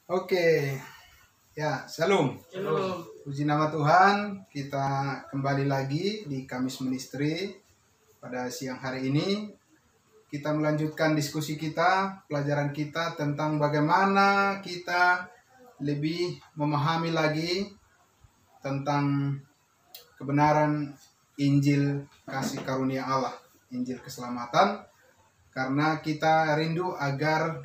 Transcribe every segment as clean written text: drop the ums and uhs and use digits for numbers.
Oke, ya, Shalom. Shalom. Puji nama Tuhan, kita kembali lagi di Kamis Ministry. Pada siang hari ini, kita melanjutkan diskusi kita, pelajaran kita tentang bagaimana kita lebih memahami lagi tentang kebenaran Injil kasih karunia Allah, Injil keselamatan. Karena kita rindu agar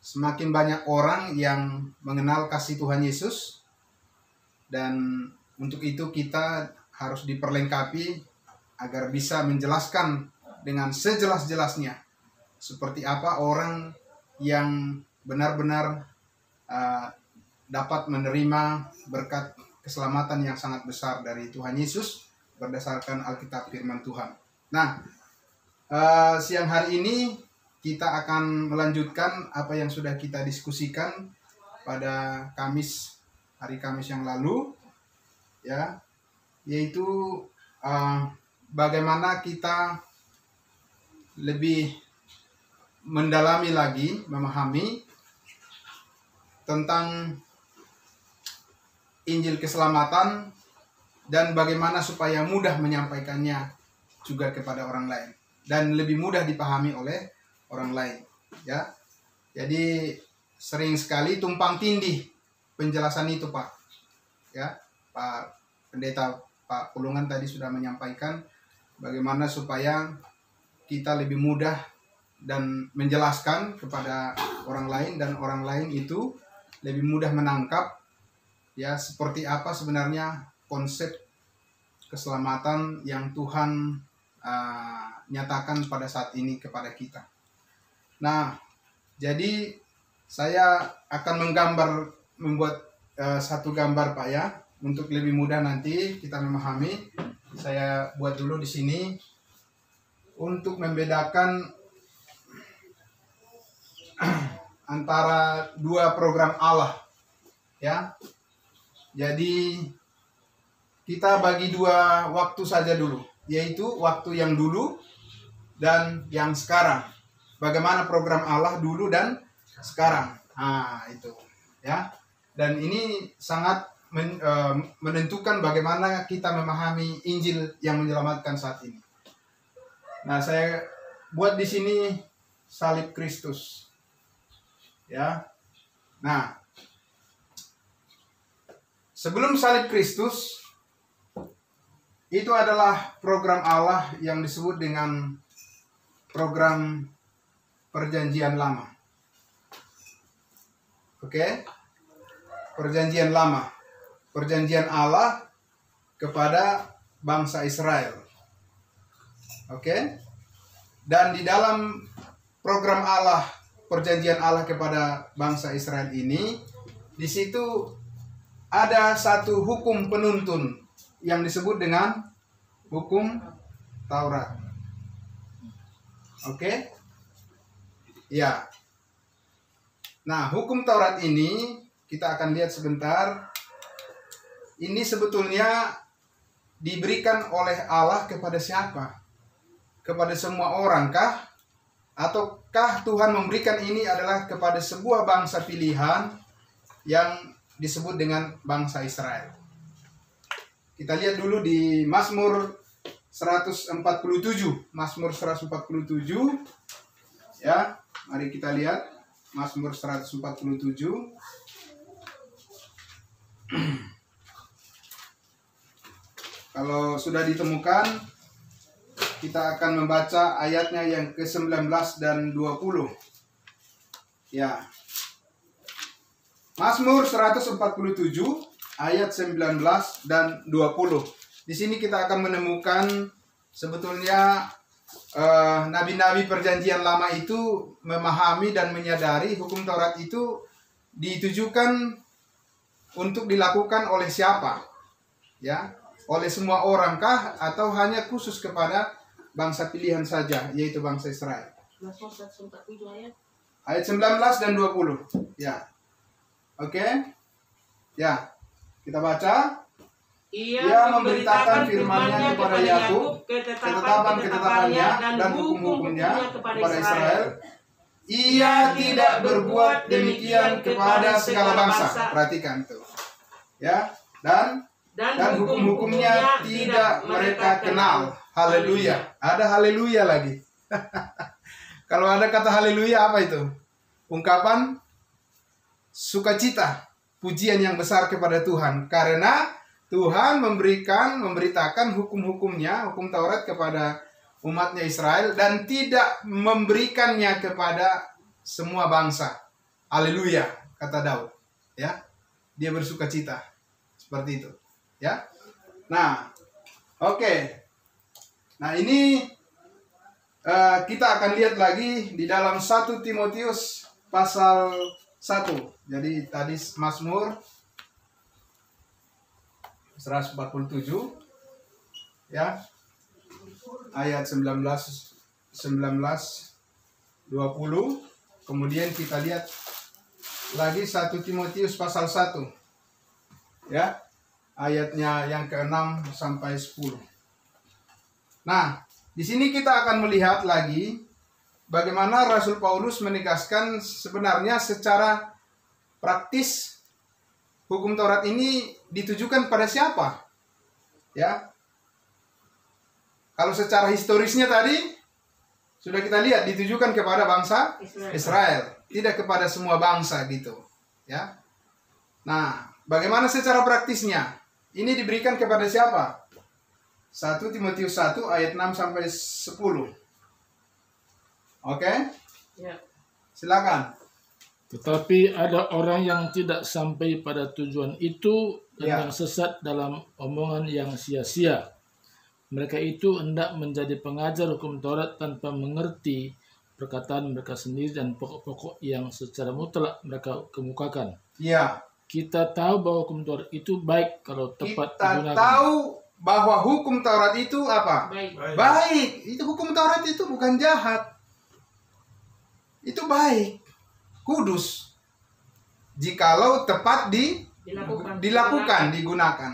semakin banyak orang yang mengenal kasih Tuhan Yesus, dan untuk itu kita harus diperlengkapi agar bisa menjelaskan dengan sejelas-jelasnya seperti apa orang yang benar-benar dapat menerima berkat keselamatan yang sangat besar dari Tuhan Yesus berdasarkan Alkitab Firman Tuhan. Nah, siang hari ini kita akan melanjutkan apa yang sudah kita diskusikan pada hari Kamis yang lalu, ya, yaitu bagaimana kita lebih mendalami lagi, memahami tentang Injil keselamatan dan bagaimana supaya mudah menyampaikannya juga kepada orang lain dan lebih mudah dipahami oleh orang lain, ya. Jadi sering sekali tumpang tindih penjelasan itu, Pak. Ya, Pak Pendeta Pak Pulungan tadi sudah menyampaikan bagaimana supaya kita lebih mudah dan menjelaskan kepada orang lain, dan orang lain itu lebih mudah menangkap, ya, seperti apa sebenarnya konsep keselamatan yang Tuhan nyatakan pada saat ini kepada kita. Nah, jadi saya akan membuat satu gambar, Pak, ya, untuk lebih mudah nanti kita memahami. Saya buat dulu di sini untuk membedakan antara dua program Allah, ya. Jadi kita bagi dua waktu saja dulu, yaitu waktu yang dulu dan yang sekarang. Bagaimana program Allah dulu dan sekarang. Nah, itu, ya. Dan ini sangat menentukan bagaimana kita memahami Injil yang menyelamatkan saat ini. Nah, saya buat di sini salib Kristus. Ya. Nah, sebelum salib Kristus itu adalah program Allah yang disebut dengan program Perjanjian Lama. Oke? Perjanjian Lama. Perjanjian Allah kepada bangsa Israel. Oke? Dan di dalam program Allah, perjanjian Allah kepada bangsa Israel ini, di situ ada satu hukum penuntun yang disebut dengan hukum Taurat. Oke? Ya. Nah, hukum Taurat ini kita akan lihat sebentar. Ini sebetulnya diberikan oleh Allah kepada siapa? Kepada semua orang kah? Ataukah Tuhan memberikan ini adalah kepada sebuah bangsa pilihan yang disebut dengan bangsa Israel? Kita lihat dulu di Mazmur 147. Mazmur 147. Ya, mari kita lihat Mazmur 147. Kalau sudah ditemukan, kita akan membaca ayatnya yang ke-19 dan 20. Ya. Mazmur 147 ayat 19 dan 20. Di sini kita akan menemukan sebetulnya nabi-nabi perjanjian lama itu memahami dan menyadari hukum Taurat itu ditujukan untuk dilakukan oleh siapa? Ya, oleh semua orang kah atau hanya khusus kepada bangsa pilihan saja, yaitu bangsa Israel? Ayat 19 dan 20. Ya. Oke. Ya. Kita baca. Ia memberitakan firman-Nya kepada Yakub, ketetapan-ketetapannya dan hukum-hukumnya kepada Israel. ia tidak berbuat demikian kepada segala bangsa. Perhatikan tuh. Ya, dan hukum-hukumnya tidak mereka kenal. Haleluya. Ada haleluya lagi. Kalau ada kata haleluya, apa itu? Ungkapan sukacita, pujian yang besar kepada Tuhan. Karena Tuhan memberitakan hukum-hukumnya, hukum Taurat kepada umatnya Israel, dan tidak memberikannya kepada semua bangsa. Haleluya, kata Daud. Ya, dia bersukacita. Seperti itu. Ya. Nah, oke. Nah, ini kita akan lihat lagi di dalam 1 Timotius pasal 1. Jadi tadi Mazmur 147 ya. Ayat 19 20. Kemudian kita lihat lagi 1 Timotius pasal 1. Ya. Ayatnya yang ke-6 sampai 10. Nah, di sini kita akan melihat lagi bagaimana Rasul Paulus menegaskan sebenarnya secara praktis hukum Taurat ini ditujukan pada siapa? Ya. Kalau secara historisnya tadi sudah kita lihat ditujukan kepada bangsa Israel, tidak kepada semua bangsa gitu, ya. Nah, bagaimana secara praktisnya? Ini diberikan kepada siapa? 1 Timotius 1 ayat 6 sampai 10. Oke? Ya. Silakan. Tetapi ada orang yang tidak sampai pada tujuan itu dan Ya. yang sesat dalam omongan yang sia-sia. Mereka itu hendak menjadi pengajar hukum Taurat tanpa mengerti perkataan mereka sendiri dan pokok-pokok yang secara mutlak mereka kemukakan. Ya. Kita tahu bahwa hukum Taurat itu baik kalau tepat Kita digunakan. tahu bahwa hukum Taurat itu apa? Baik. Itu hukum Taurat itu bukan jahat. Itu baik. Kudus. Jikalau tepat dilakukan, digunakan.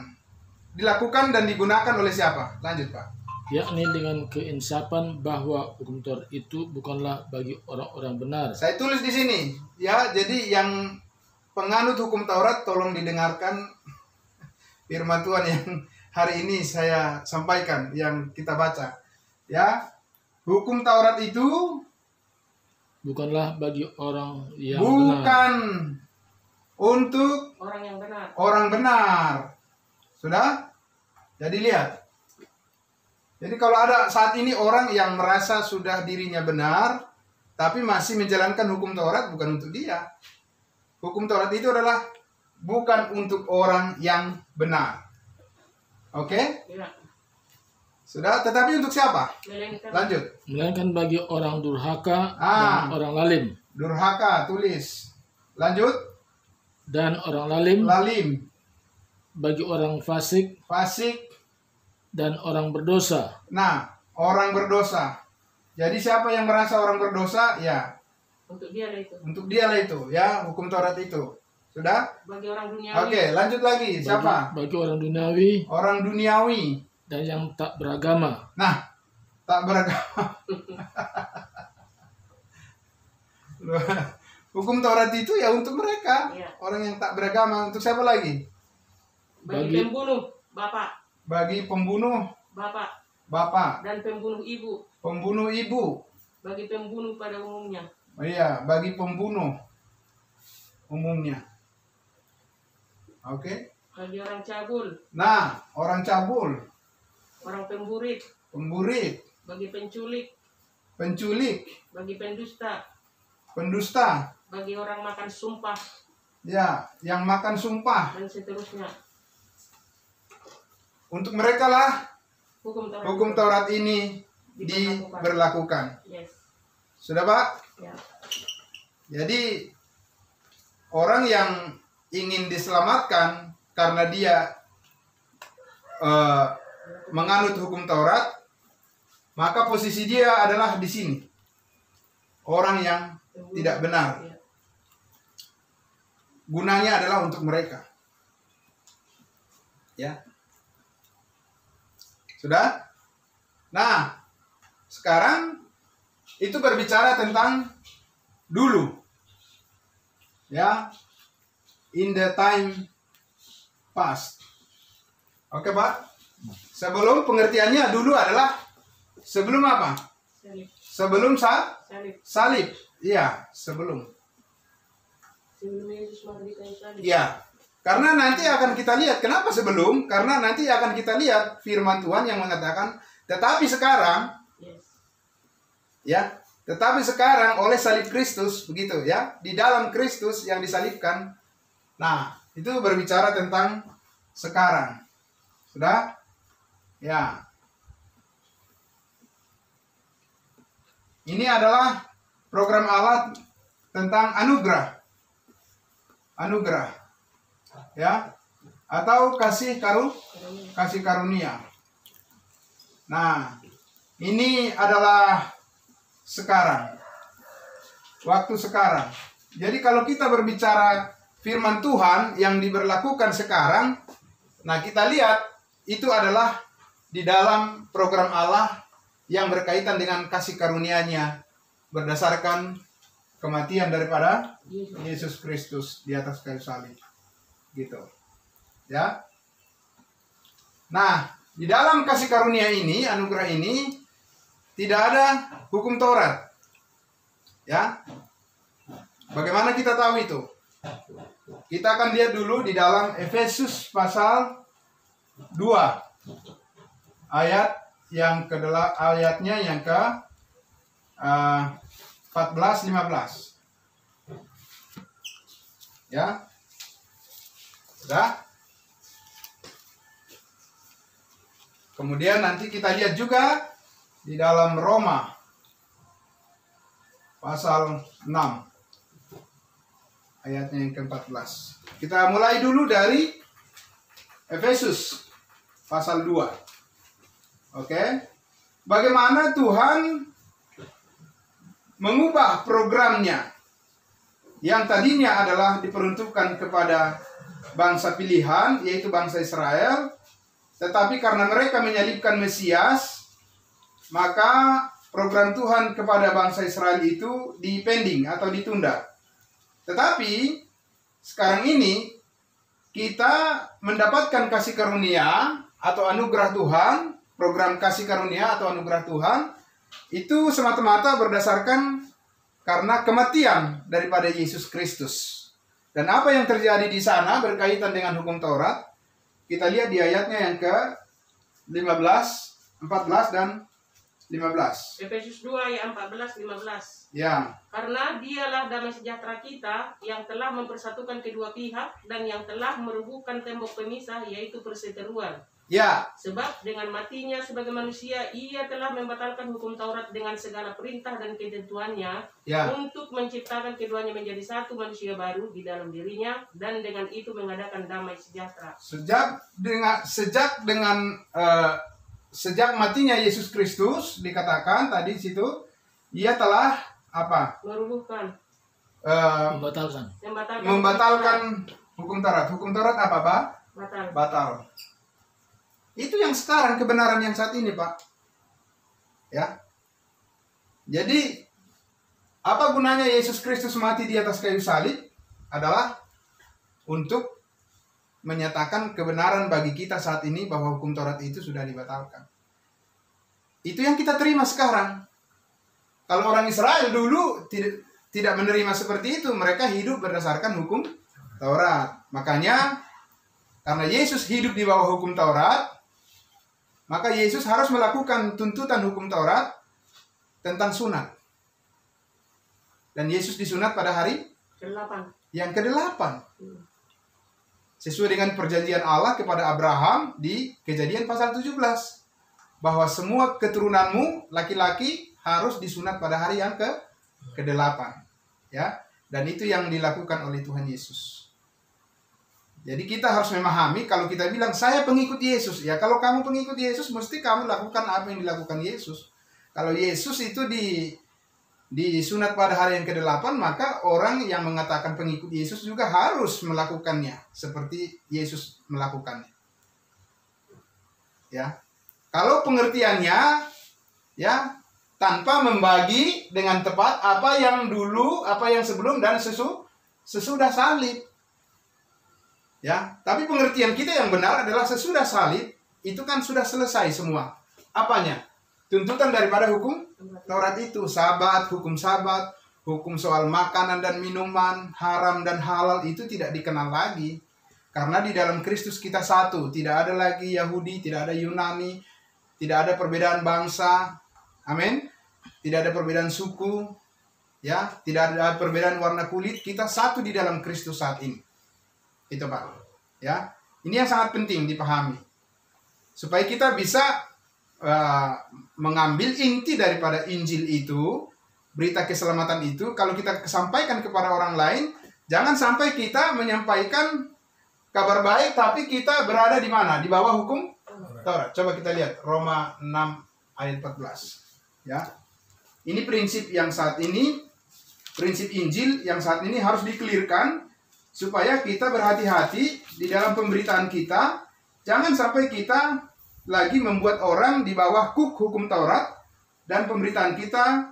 Dilakukan dan digunakan oleh siapa? Lanjut, Pak. Yakni dengan keinsapan bahwa hukum Taurat itu bukanlah bagi orang-orang benar. Saya tulis di sini. Ya, jadi yang penganut hukum Taurat tolong didengarkan firman Tuhan yang hari ini saya sampaikan, yang kita baca. Ya, hukum Taurat itu Bukanlah bagi orang yang bukan benar. untuk Orang yang benar. orang benar. Sudah? Jadi lihat. Jadi kalau ada saat ini orang yang merasa sudah dirinya benar, tapi masih menjalankan hukum Taurat, bukan untuk dia. Hukum Taurat itu adalah bukan untuk orang yang benar. Oke? Ya. Sudah? Tetapi untuk siapa? Lanjut. Melainkan bagi orang durhaka Ah. dan orang lalim. Durhaka, tulis. Lanjut. Dan orang lalim Lalim, bagi orang fasik fasik. dan orang berdosa. Nah, orang berdosa. Jadi siapa yang merasa orang berdosa? Ya, Untuk dia lah itu. untuk dia lah itu, ya, hukum Taurat itu. Sudah? Bagi orang duniawi. Oke, lanjut lagi. Siapa? Bagi orang duniawi Orang duniawi. dan yang tak beragama. Nah, tak beragama. Hukum Taurat itu ya untuk mereka. Ya. Orang yang tak beragama. Untuk siapa lagi? Bagi pembunuh, bapak. Bagi pembunuh Bapak. bapak. Dan pembunuh ibu. Pembunuh ibu. Bagi pembunuh pada umumnya. Oh iya, bagi pembunuh umumnya. Oke. Bagi orang cabul. Nah, orang cabul, Orang pemburit. pemburit, Bagi penculik. penculik, Bagi pendusta. pendusta, Bagi orang makan sumpah. ya, yang makan sumpah. Dan seterusnya. Untuk mereka lah Hukum Taurat. Taurat ini diberlakukan. Yes. Sudah, Pak? Ya. Jadi orang yang ingin diselamatkan karena dia menganut hukum Taurat, maka posisi dia adalah di sini. Orang yang tidak benar. Ya. Gunanya adalah untuk mereka. Ya. Sudah? Nah, sekarang itu berbicara tentang dulu. Ya. In the time past. Oke, Pak? Sebelum, pengertiannya dulu adalah sebelum apa? Salib. Sebelum Salib. salib. Iya, sebelum. Sebelum Yesus mati di kayu salib. Iya. Karena nanti akan kita lihat. Kenapa sebelum? Karena nanti akan kita lihat firman Tuhan yang mengatakan, tetapi sekarang, Yes. ya, tetapi sekarang oleh salib Kristus, begitu ya, di dalam Kristus yang disalibkan. Nah, itu berbicara tentang sekarang. Sudah? Ya. Ini adalah program Allah tentang anugerah. Anugerah. Ya. Atau kasih karunia. Nah, ini adalah sekarang. Waktu sekarang. Jadi kalau kita berbicara firman Tuhan yang diberlakukan sekarang, nah kita lihat itu adalah di dalam program Allah yang berkaitan dengan kasih karunia-Nya berdasarkan kematian daripada Yesus Kristus di atas kayu salib. Gitu. Ya. Nah, di dalam kasih karunia ini, anugerah ini tidak ada hukum Taurat. Ya. Bagaimana kita tahu itu? Kita akan lihat dulu di dalam Efesus pasal 2 ayatnya yang ke 14-15. Ya. Sudah? Kemudian nanti kita lihat juga di dalam Roma pasal 6 ayatnya yang ke-14. Kita mulai dulu dari Efesus pasal 2. Oke. Bagaimana Tuhan mengubah programnya yang tadinya adalah diperuntukkan kepada bangsa pilihan, yaitu bangsa Israel, tetapi karena mereka menyalibkan Mesias, maka program Tuhan kepada bangsa Israel itu dipending atau ditunda. Tetapi sekarang ini kita mendapatkan kasih karunia atau anugerah Tuhan, program kasih karunia atau anugerah Tuhan itu semata-mata berdasarkan karena kematian daripada Yesus Kristus. Dan apa yang terjadi di sana berkaitan dengan hukum Taurat, kita lihat di ayatnya yang ke-15, 14 dan 15. Efesus 2 ayat 14-15. Ya. Karena dialah damai sejahtera kita yang telah mempersatukan kedua pihak dan yang telah merubuhkan tembok pemisah, yaitu perseteruan. Ya. Sebab dengan matinya sebagai manusia, ia telah membatalkan hukum Taurat dengan segala perintah dan ketentuannya, Ya. untuk menciptakan keduanya menjadi satu manusia baru di dalam dirinya, dan dengan itu mengadakan damai sejahtera. Sejak matinya Yesus Kristus, dikatakan tadi di situ, ia telah apa? Merubuhkan. Membatalkan Hukum Taurat. Hukum Taurat apa, Pak? Batal. Itu yang sekarang, kebenaran yang saat ini, Pak. Ya. Jadi, apa gunanya Yesus Kristus mati di atas kayu salib? Adalah untuk menyatakan kebenaran bagi kita saat ini bahwa hukum Taurat itu sudah dibatalkan. Itu yang kita terima sekarang. Kalau orang Israel dulu tidak menerima seperti itu, mereka hidup berdasarkan hukum Taurat. Makanya, karena Yesus hidup di bawah hukum Taurat, maka Yesus harus melakukan tuntutan hukum Taurat tentang sunat. Dan Yesus disunat pada hari yang ke-8. Sesuai dengan perjanjian Allah kepada Abraham di Kejadian pasal 17. Bahwa semua keturunanmu laki-laki harus disunat pada hari yang ke-8. Ya. Dan itu yang dilakukan oleh Tuhan Yesus. Jadi kita harus memahami, kalau kita bilang saya pengikut Yesus, ya kalau kamu pengikut Yesus mesti kamu lakukan apa yang dilakukan Yesus. Kalau Yesus itu disunat pada hari yang ke-8, maka orang yang mengatakan pengikut Yesus juga harus melakukannya seperti Yesus melakukannya. Ya. Kalau pengertiannya ya tanpa membagi dengan tepat apa yang dulu, apa yang sebelum dan sesudah salib. Ya, tapi pengertian kita yang benar adalah sesudah salib itu kan sudah selesai semua. Apanya? Tuntutan daripada hukum Taurat itu, Sabat, hukum soal makanan dan minuman, haram dan halal itu tidak dikenal lagi. Karena di dalam Kristus kita satu, tidak ada lagi Yahudi, tidak ada Yunani, tidak ada perbedaan bangsa. Amin. Tidak ada perbedaan suku, ya, tidak ada perbedaan warna kulit. Kita satu di dalam Kristus saat ini. Itu Pak. Ya, ini yang sangat penting dipahami. Supaya kita bisa mengambil inti daripada Injil itu, berita keselamatan itu, kalau kita sampaikan kepada orang lain, jangan sampai kita menyampaikan kabar baik, tapi kita berada di mana? Di bawah hukum Taurat. Coba kita lihat Roma 6 ayat 14. Ya, ini prinsip yang saat ini, prinsip Injil yang saat ini harus dikelirkan supaya kita berhati-hati di dalam pemberitaan kita. Jangan sampai kita lagi membuat orang di bawah hukum Taurat dan pemberitaan kita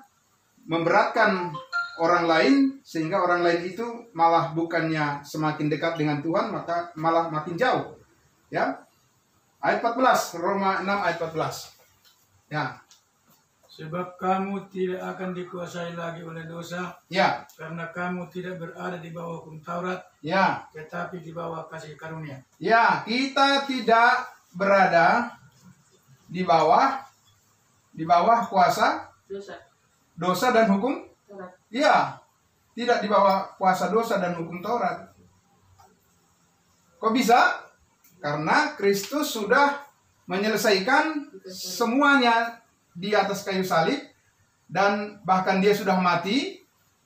memberatkan orang lain sehingga orang lain itu malah bukannya semakin dekat dengan Tuhan, maka malah makin jauh. Ya. Ayat 14, Roma 6 ayat 14. Ya. Sebab kamu tidak akan dikuasai lagi oleh dosa, Ya. karena kamu tidak berada di bawah hukum Taurat, Ya. tetapi di bawah kasih karunia. Ya, kita tidak berada di bawah kuasa dosa dan hukum Taurat. Ya, tidak di bawah kuasa dosa dan hukum Taurat. Kok bisa? Karena Kristus sudah menyelesaikan semuanya di atas kayu salib, dan bahkan dia sudah mati,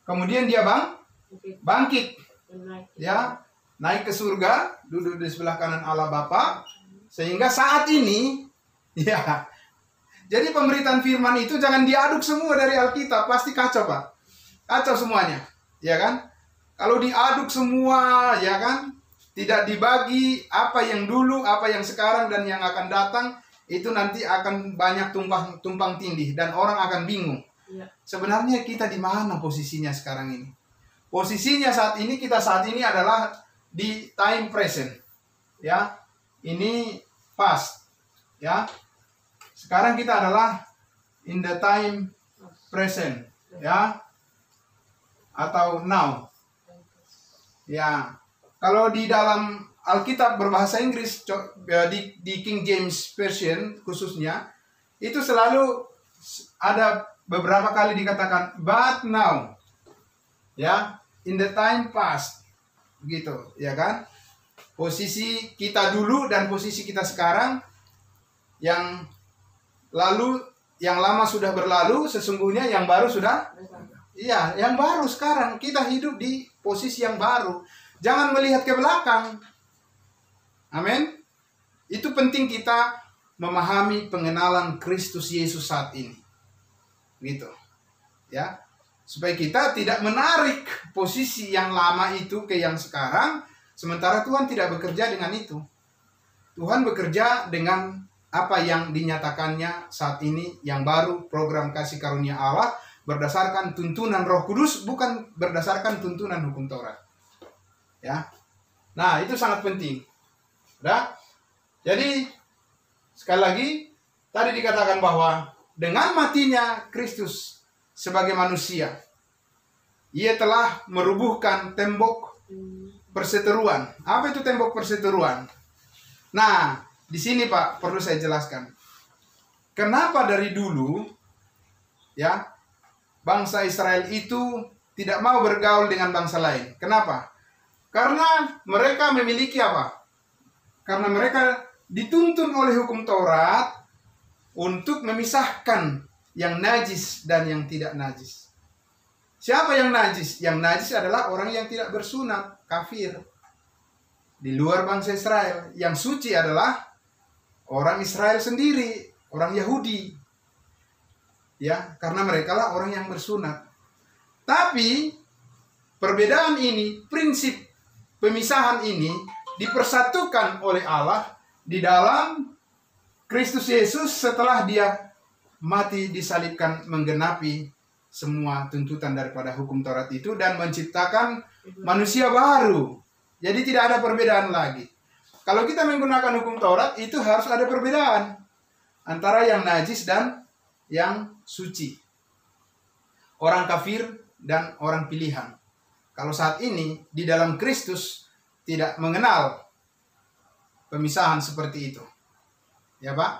kemudian dia bangkit, ya, naik ke surga, duduk di sebelah kanan Allah Bapa, sehingga saat ini, ya, jadi pemberitaan firman itu jangan diaduk semua dari Alkitab, pasti kacau Pak. Kacau semuanya, ya kan? Kalau diaduk semua, ya kan? Tidak dibagi apa yang dulu, apa yang sekarang dan yang akan datang, itu nanti akan banyak tumpang tindih dan orang akan bingung. Ya. Sebenarnya kita di mana posisinya sekarang ini? Posisinya kita saat ini adalah di time present. Ya. Ini past. Ya. Sekarang kita adalah in the time present. Ya. Atau now. Ya. Kalau di dalam Alkitab berbahasa Inggris, di King James Version khususnya, itu selalu ada beberapa kali dikatakan but now. Ya, in the time past. Gitu, ya kan? Posisi kita dulu dan posisi kita sekarang, yang lalu, yang lama sudah berlalu, sesungguhnya yang baru sudah. Iya, yang baru sekarang kita hidup di posisi yang baru. Jangan melihat ke belakang. Amin. Itu penting kita memahami pengenalan Kristus Yesus saat ini. Gitu. Ya. Supaya kita tidak menarik posisi yang lama itu ke yang sekarang, sementara Tuhan tidak bekerja dengan itu. Tuhan bekerja dengan apa yang dinyatakannya saat ini yang baru, program kasih karunia Allah berdasarkan tuntunan Roh Kudus, bukan berdasarkan tuntunan hukum Taurat. Ya. Nah, itu sangat penting. Udah? Jadi sekali lagi tadi dikatakan bahwa dengan matinya Kristus sebagai manusia, ia telah merubuhkan tembok perseteruan. Apa itu tembok perseteruan? Nah, di sini Pak perlu saya jelaskan. Kenapa dari dulu ya bangsa Israel itu tidak mau bergaul dengan bangsa lain? Kenapa? Karena mereka memiliki apa? Karena mereka dituntun oleh hukum Taurat untuk memisahkan yang najis dan yang tidak najis. Siapa yang najis? Yang najis adalah orang yang tidak bersunat, kafir. Di luar bangsa Israel. Yang suci adalah orang Israel sendiri, orang Yahudi. Ya, karena mereka lah orang yang bersunat. Tapi perbedaan ini, prinsip pemisahan ini dipersatukan oleh Allah di dalam Kristus Yesus setelah dia mati disalibkan menggenapi semua tuntutan daripada hukum Taurat itu dan menciptakan manusia baru. Jadi tidak ada perbedaan lagi. Kalau kita menggunakan hukum Taurat itu harus ada perbedaan antara yang najis dan yang suci. Orang kafir dan orang pilihan. Kalau saat ini di dalam Kristus tidak mengenal pemisahan seperti itu. Ya, Pak?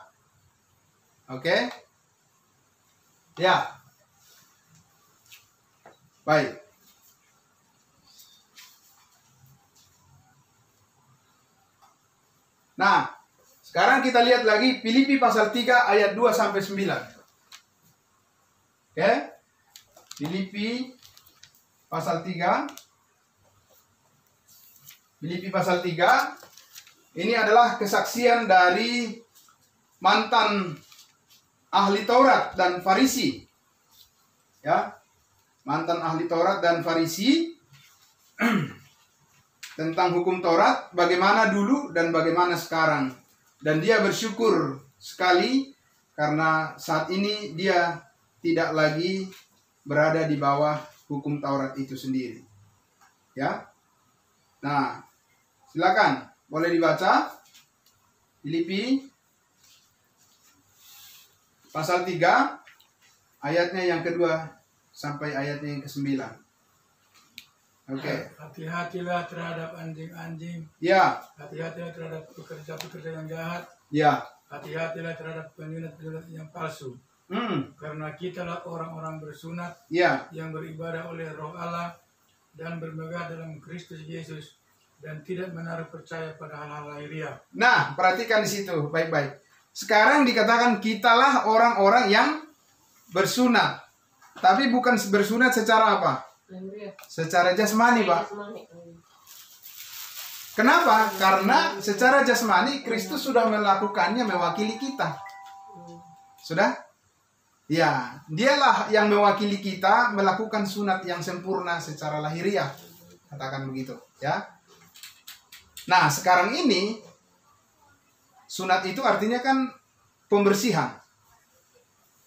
Oke? Ya. Baik. Nah, sekarang kita lihat lagi Filipi pasal 3 ayat 2 sampai 9. Oke? Filipi pasal 3. Filipi pasal 3. Ini adalah kesaksian dari mantan ahli Taurat dan Farisi. Ya. Mantan ahli Taurat dan Farisi tentang hukum Taurat, bagaimana dulu dan bagaimana sekarang. Dan dia bersyukur sekali karena saat ini dia tidak lagi berada di bawah hukum Taurat itu sendiri. Ya. Nah, silakan boleh dibaca Filipi pasal 3 ayatnya yang kedua sampai ayatnya yang ke-9. Oke. Hati-hatilah terhadap anjing-anjing. Ya. Hati-hatilah terhadap pekerja-pekerja yang jahat. Ya. Hati-hatilah terhadap penyunat-penyunat yang palsu. Karena kitalah orang-orang bersunat Ya. yang beribadah oleh Roh Allah dan bermegah dalam Kristus Yesus dan tidak menaruh percaya pada hal-hal lahiriah. Nah, perhatikan di situ baik-baik. Sekarang dikatakan kitalah orang-orang yang bersunat. Tapi bukan bersunat secara apa? Secara jasmani, Pak. Kenapa? Karena secara jasmani Kristus sudah melakukannya mewakili kita. Sudah? Ya, dialah yang mewakili kita melakukan sunat yang sempurna secara lahiriah. Katakan begitu, ya. Nah, sekarang ini sunat itu artinya kan pembersihan.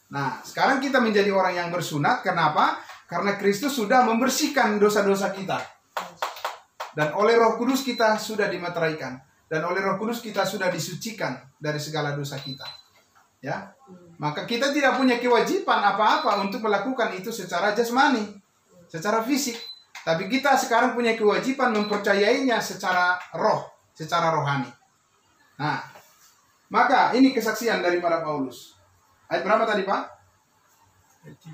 Nah, sekarang kita menjadi orang yang bersunat. Kenapa? Karena Kristus sudah membersihkan dosa-dosa kita. Dan oleh Roh Kudus kita sudah dimeteraikan. Dan oleh Roh Kudus kita sudah disucikan dari segala dosa kita. Ya. Maka kita tidak punya kewajiban apa-apa untuk melakukan itu secara jasmani, secara fisik. Tapi kita sekarang punya kewajiban mempercayainya secara roh, secara rohani. Nah, maka ini kesaksian daripada Paulus. Ayat berapa tadi, Pak?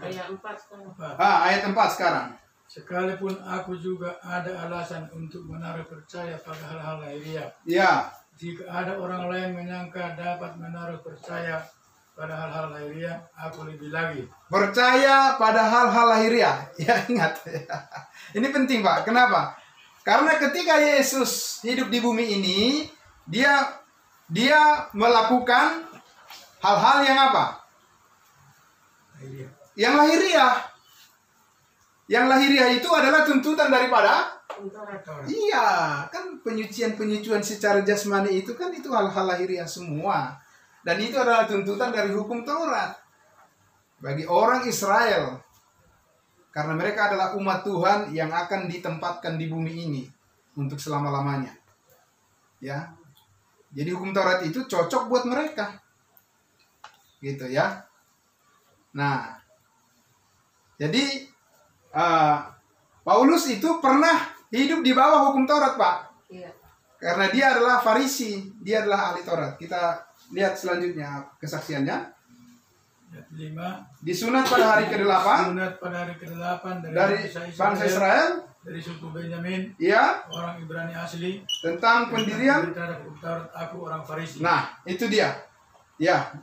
Ayat 4 sekarang. Ayat 4 sekarang. Sekalipun aku juga ada alasan untuk menaruh percaya pada hal-hal lahiriah. Ya. Jika ada orang lain menyangka dapat menaruh percaya pada hal-hal lahiriah, aku lebih lagi. Percaya pada hal-hal lahiriah. Ya, ingat. Ini penting, Pak. Kenapa? Karena ketika Yesus hidup di bumi ini, dia melakukan hal-hal yang apa? Lahiriah. Yang lahiriah. Yang lahiriah itu adalah tuntutan daripada iya, kan penyucian secara jasmani itu kan itu hal-hal lahiriah semua. Dan itu adalah tuntutan dari hukum Taurat bagi orang Israel. Karena mereka adalah umat Tuhan yang akan ditempatkan di bumi ini untuk selama-lamanya. Ya. Jadi hukum Taurat itu cocok buat mereka. Gitu ya. Nah, jadi Paulus itu pernah hidup di bawah hukum Taurat, Pak. Iya. Karena dia adalah Farisi, dia adalah ahli Taurat. Kita lihat selanjutnya kesaksiannya. Ayat 5. Disunat pada hari ke-8. Sunat pada hari ke-8 Dari bangsa Israel. Dari suku Benyamin. Iya. Orang Ibrani asli. Tentang pendirian. Terhadap hukum Taurat, aku orang Farisi. Nah, itu dia. Ya.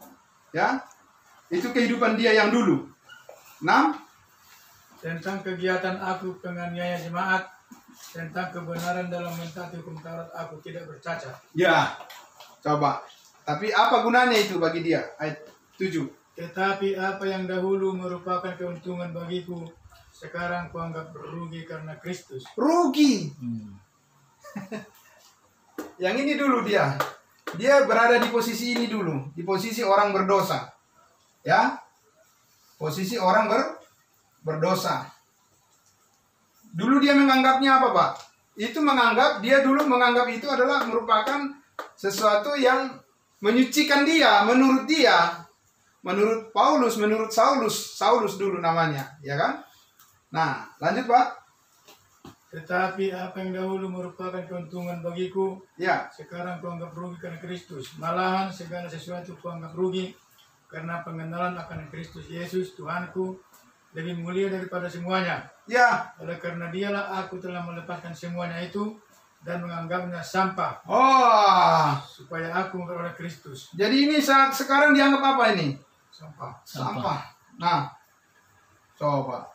Ya. Itu kehidupan dia yang dulu. 6. Tentang kegiatan aku penganiaya jemaat, tentang kebenaran dalam mentaati hukum Taurat, aku tidak bercacat. Ya. Coba. Tapi apa gunanya itu bagi dia? Ayat 7. Tetapi apa yang dahulu merupakan keuntungan bagiku, sekarang kuanggap rugi karena Kristus. Rugi. Yang ini dulu dia. Dia berada di posisi ini dulu, di posisi orang berdosa. Ya. Posisi orang berdosa. Dulu dia menganggapnya apa, Pak? Dia dulu menganggap itu adalah merupakan sesuatu yang menyucikan dia, menurut dia. Menurut Paulus, menurut Saulus dulu namanya, ya kan? Nah, lanjut, Pak. Tetapi apa yang dahulu merupakan keuntungan bagiku, Ya, sekarang kuanggap rugi karena Kristus. Malahan segala sesuatu kuanggap rugi karena pengenalan akan Kristus Yesus Tuhanku lebih mulia daripada semuanya. ya. Oleh karena dialah aku telah melepaskan semuanya itu dan menganggapnya sampah Oh, supaya aku memperoleh Kristus. jadi ini sekarang dianggap apa ini? Sampah. Sampah. Nah, coba.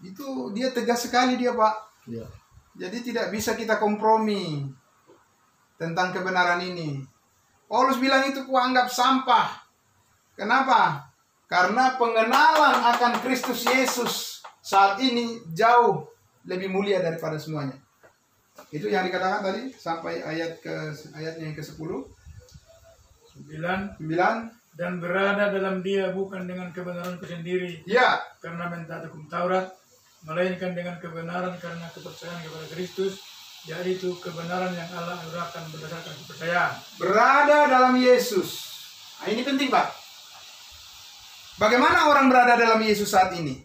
Itu dia tegas sekali dia, Pak. Ya. Jadi tidak bisa kita kompromi tentang kebenaran ini. Paulus bilang itu kuanggap sampah. Kenapa? Karena pengenalan akan Kristus Yesus saat ini jauh lebih mulia daripada semuanya. Itu yang dikatakan tadi sampai ayatnya yang ke-10. 9. Dan berada dalam dia bukan dengan kebenaranku sendiri Ya, karena mentaati hukum Taurat, melainkan dengan kebenaran karena kepercayaan kepada Kristus, yaitu kebenaran yang Allah anugerahkan berdasarkan kepercayaan. berada dalam Yesus. Nah, ini penting, Pak. Bagaimana orang berada dalam Yesus saat ini?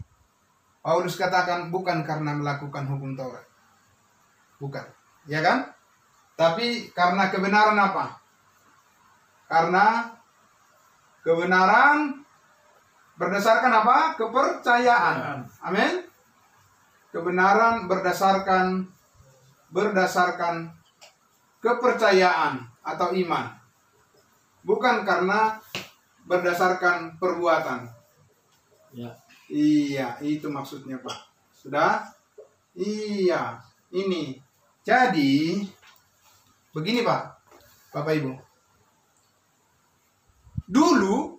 Paulus katakan bukan karena melakukan hukum Taurat. Bukan. Ya kan? Tapi karena kebenaran apa? Karena kebenaran berdasarkan apa? Kepercayaan. Amin. Kebenaran berdasarkan kepercayaan atau iman. Bukan karena berdasarkan perbuatan. Ya. Iya, itu maksudnya, Pak. Sudah? Iya, ini. Jadi, begini, Pak. Bapak Ibu. Dulu,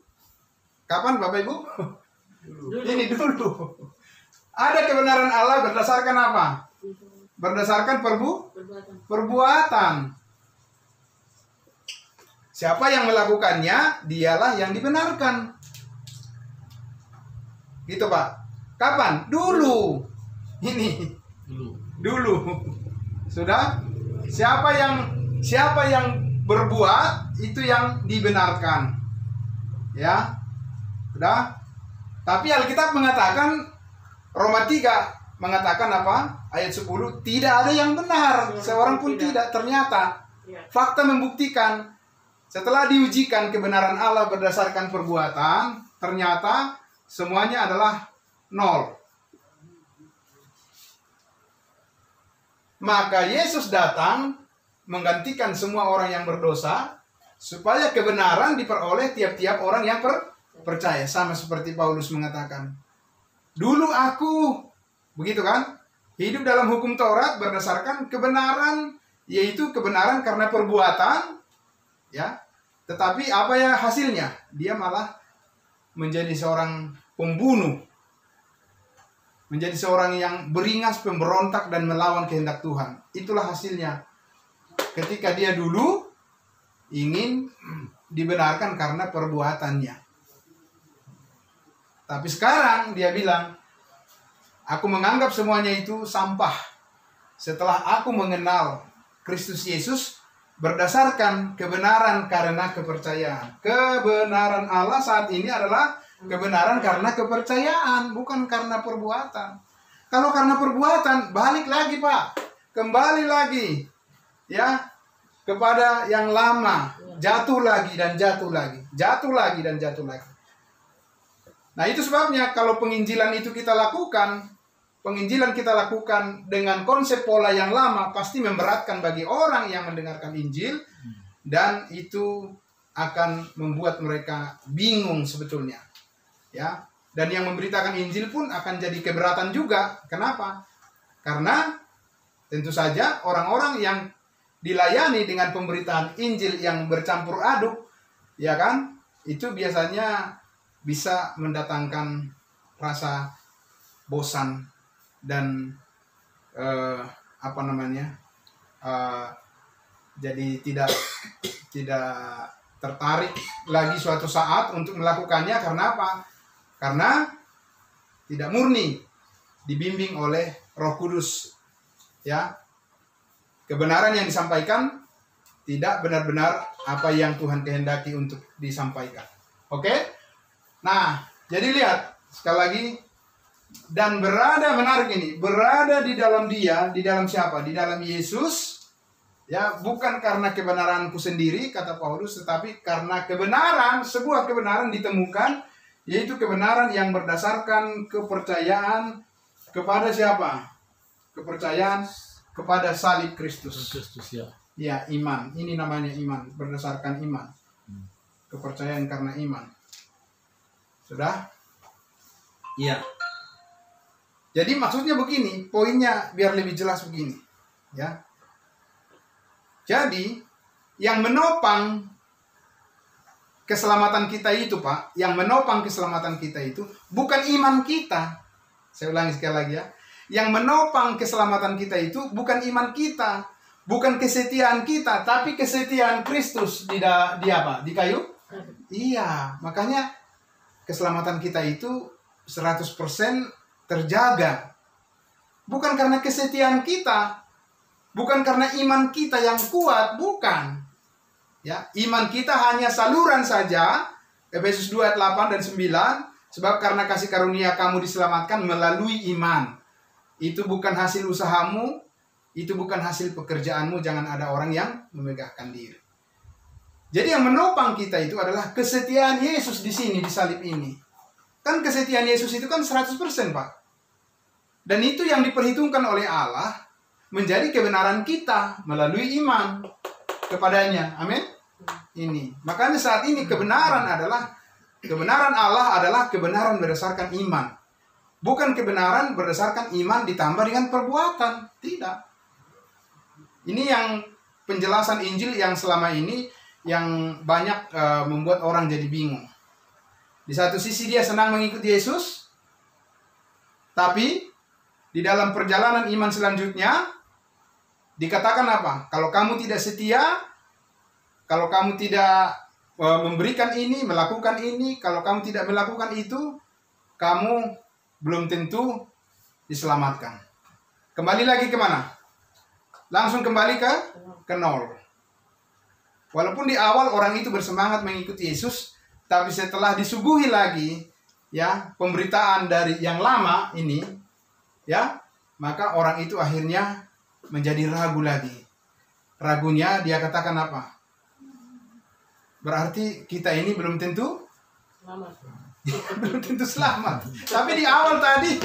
kapan Bapak Ibu? Ini dulu. Ada kebenaran Allah berdasarkan apa? Berdasarkan perbuatan. Siapa yang melakukannya, dialah yang dibenarkan. Gitu, Pak. Kapan? Dulu. Ini. Dulu. Sudah? Siapa yang berbuat, itu yang dibenarkan. Ya. Sudah? Tapi Alkitab mengatakan, Roma 3 mengatakan apa? Ayat 10, tidak ada yang benar. Seorang pun tidak. Ternyata fakta membuktikan setelah diujikan kebenaran Allah berdasarkan perbuatan, ternyata semuanya adalah nol. Maka Yesus datang menggantikan semua orang yang berdosa supaya kebenaran diperoleh tiap-tiap orang yang percaya. Sama seperti Paulus mengatakan, dulu aku, begitu kan, hidup dalam hukum Taurat berdasarkan kebenaran, yaitu kebenaran karena perbuatan, ya. Tetapi apa ya hasilnya? Dia malah menjadi seorang pembunuh, menjadi seorang yang beringas, pemberontak dan melawan kehendak Tuhan. Itulah hasilnya ketika dia dulu ingin dibenarkan karena perbuatannya. Tapi sekarang dia bilang, aku menganggap semuanya itu sampah setelah aku mengenal Kristus Yesus berdasarkan kebenaran karena kepercayaan. Kebenaran Allah saat ini adalah kebenaran karena kepercayaan, bukan karena perbuatan. Kalau karena perbuatan, balik lagi, Pak. Kembali lagi, ya, kepada yang lama. Jatuh lagi dan jatuh lagi. Jatuh lagi dan jatuh lagi. Nah, itu sebabnya kalau penginjilan itu kita lakukan, dengan konsep pola yang lama, pasti memberatkan bagi orang yang mendengarkan Injil, dan itu akan membuat mereka bingung sebetulnya. Ya, dan yang memberitakan Injil pun akan jadi keberatan juga. Kenapa? Karena tentu saja orang-orang yang dilayani dengan pemberitaan Injil yang bercampur aduk, ya kan, itu biasanya bisa mendatangkan rasa bosan dan jadi tidak tertarik lagi suatu saat untuk melakukannya. Karena apa? Karena tidak murni, dibimbing oleh Roh Kudus. Ya, kebenaran yang disampaikan tidak benar-benar apa yang Tuhan kehendaki untuk disampaikan. Oke? Nah, jadi lihat sekali lagi, dan berada, menarik ini, berada di dalam Dia, di dalam siapa? Di dalam Yesus. Ya, bukan karena kebenaranku sendiri, kata Paulus, tetapi karena kebenaran, sebuah kebenaran ditemukan, yaitu kebenaran yang berdasarkan kepercayaan kepada siapa? Kepercayaan kepada salib Kristus. Kristus, ya. Ya, iman. Ini namanya iman, berdasarkan iman. Kepercayaan karena iman. Sudah? Iya. Jadi maksudnya begini, poinnya biar lebih jelas begini. Ya. Jadi, yang menopang keselamatan kita itu, Pak, yang menopang keselamatan kita itu bukan iman kita. Saya ulangi sekali lagi ya. Yang menopang keselamatan kita itu bukan iman kita, bukan kesetiaan kita, tapi kesetiaan Kristus di apa? Di kayu? Iya, makanya keselamatan kita itu 100% terjaga. Bukan karena kesetiaan kita, bukan karena iman kita yang kuat, bukan. Ya, iman kita hanya saluran saja. Efesus 2 ayat 8 dan 9, sebab karena kasih karunia kamu diselamatkan melalui iman. Itu bukan hasil usahamu, itu bukan hasil pekerjaanmu, jangan ada orang yang memegahkan diri. Jadi yang menopang kita itu adalah kesetiaan Yesus di sini, di salib ini. Kan kesetiaan Yesus itu kan 100%, Pak. Dan itu yang diperhitungkan oleh Allah menjadi kebenaran kita melalui iman kepadanya. Amin. Ini. Makanya saat ini kebenaran Allah adalah kebenaran berdasarkan iman. Bukan kebenaran berdasarkan iman ditambah dengan perbuatan. Tidak. Ini yang penjelasan Injil yang selama ini yang banyak membuat orang jadi bingung. Di satu sisi dia senang mengikuti Yesus, tapi di dalam perjalanan iman selanjutnya dikatakan apa? Kalau kamu tidak setia, kalau kamu tidak memberikan ini, melakukan ini, kalau kamu tidak melakukan itu, kamu belum tentu diselamatkan. Kembali lagi kemana? Langsung kembali ke nol. Walaupun di awal orang itu bersemangat mengikuti Yesus, tapi setelah disuguhi lagi ya pemberitaan dari yang lama ini, ya, maka orang itu akhirnya menjadi ragu lagi. Ragunya dia katakan apa? Berarti kita ini belum tentu selamat. Belum tentu selamat. Tapi di awal tadi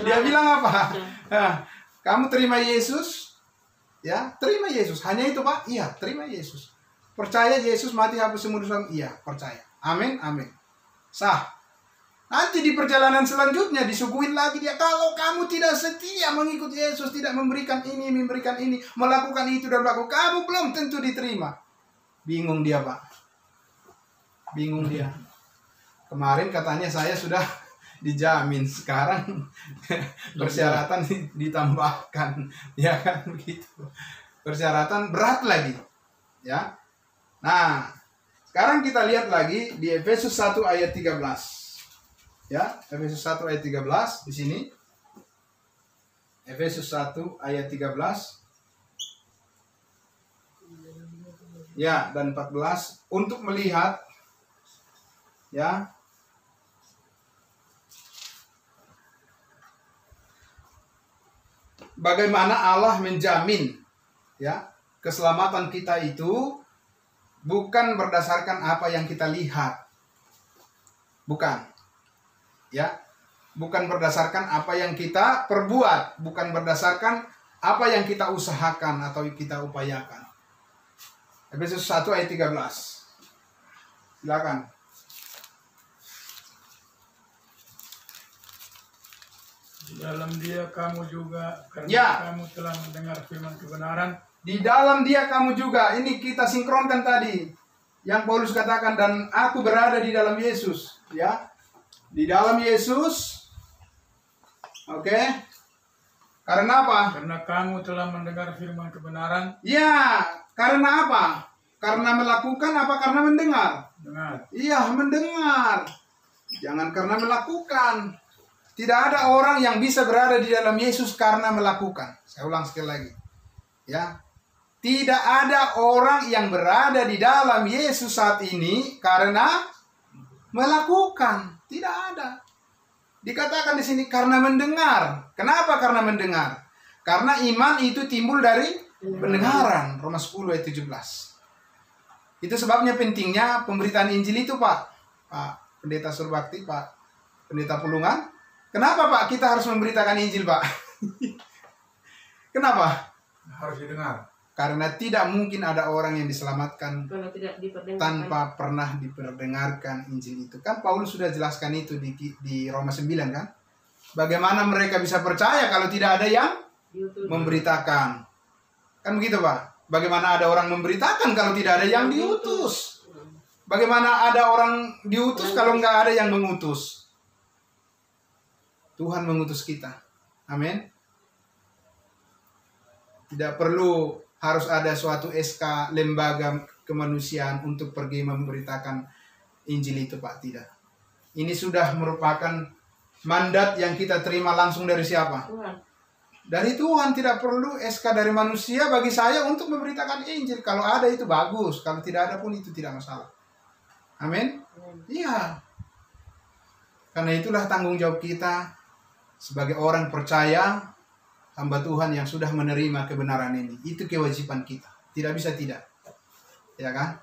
dia bilang apa? Nah, kamu terima Yesus, ya, terima Yesus. Hanya itu, Pak? Iya, terima Yesus. Percaya Yesus mati hapus semua dosa? Iya, percaya. Amin, amin. Sah. Nanti di perjalanan selanjutnya disuguhin lagi dia, kalau kamu tidak setia mengikuti Yesus, tidak memberikan ini, melakukan itu dan melakukan, kamu belum tentu diterima. Bingung dia, Pak. Bingung dia. Kemarin katanya saya sudah dijamin, sekarang persyaratan ditambahkan, ya kan begitu. Persyaratan berat lagi, ya. Nah, sekarang kita lihat lagi di Efesus 1 ayat 13. Ya, Efesus 1 ayat 13 di sini. Efesus 1 ayat 13. Ya, dan 14 untuk melihat ya bagaimana Allah menjamin ya keselamatan kita itu bukan berdasarkan apa yang kita lihat. Bukan. Ya. Bukan berdasarkan apa yang kita perbuat, bukan berdasarkan apa yang kita usahakan atau kita upayakan. Efesus 1 ayat 13. Silakan. Di dalam Dia kamu juga, karena Ya. kamu telah mendengar firman kebenaran. Di dalam Dia kamu juga. Ini kita sinkronkan tadi. Yang Paulus katakan, dan aku berada di dalam Yesus. Ya. Di dalam Yesus. Oke. Karena apa? Karena kamu telah mendengar firman kebenaran. Ya. Karena apa? Karena melakukan apa karena mendengar? Dengar. Iya, mendengar. Jangan karena melakukan. Tidak ada orang yang bisa berada di dalam Yesus karena melakukan. Saya ulang sekali lagi. Ya. Tidak ada orang yang berada di dalam Yesus saat ini karena melakukan. Tidak ada. Dikatakan di sini karena mendengar. Kenapa karena mendengar? Karena iman itu timbul dari pendengaran. Roma 10 ayat 17. Itu sebabnya pentingnya pemberitaan Injil itu, Pak Pendeta Surbakti, Pak Pendeta Pulungan. Kenapa, Pak, kita harus memberitakan Injil, Pak? Kenapa? Harus didengar. Karena tidak mungkin ada orang yang diselamatkan Kalau tidak diperdengarkan. tanpa pernah diperdengarkan Injil itu. Kan Paulus sudah jelaskan itu di Roma 9, kan? Bagaimana mereka bisa percaya kalau tidak ada yang Diutus. memberitakan? Kan begitu, Pak? Bagaimana ada orang memberitakan kalau tidak ada yang diutus? Bagaimana ada orang diutus kalau nggak ada yang mengutus? Tuhan mengutus kita. Amin. Tidak perlu harus ada suatu SK lembaga kemanusiaan untuk pergi memberitakan Injil itu, Pak. Tidak. Ini sudah merupakan mandat yang kita terima langsung dari siapa? Tuhan. Dari Tuhan. Tidak perlu SK dari manusia bagi saya untuk memberitakan Injil. Kalau ada itu bagus. Kalau tidak ada pun itu tidak masalah. Amin. Iya. Karena itulah tanggung jawab kita sebagai orang percaya, hamba Tuhan yang sudah menerima kebenaran ini. Itu kewajiban kita. Tidak bisa tidak. Ya kan?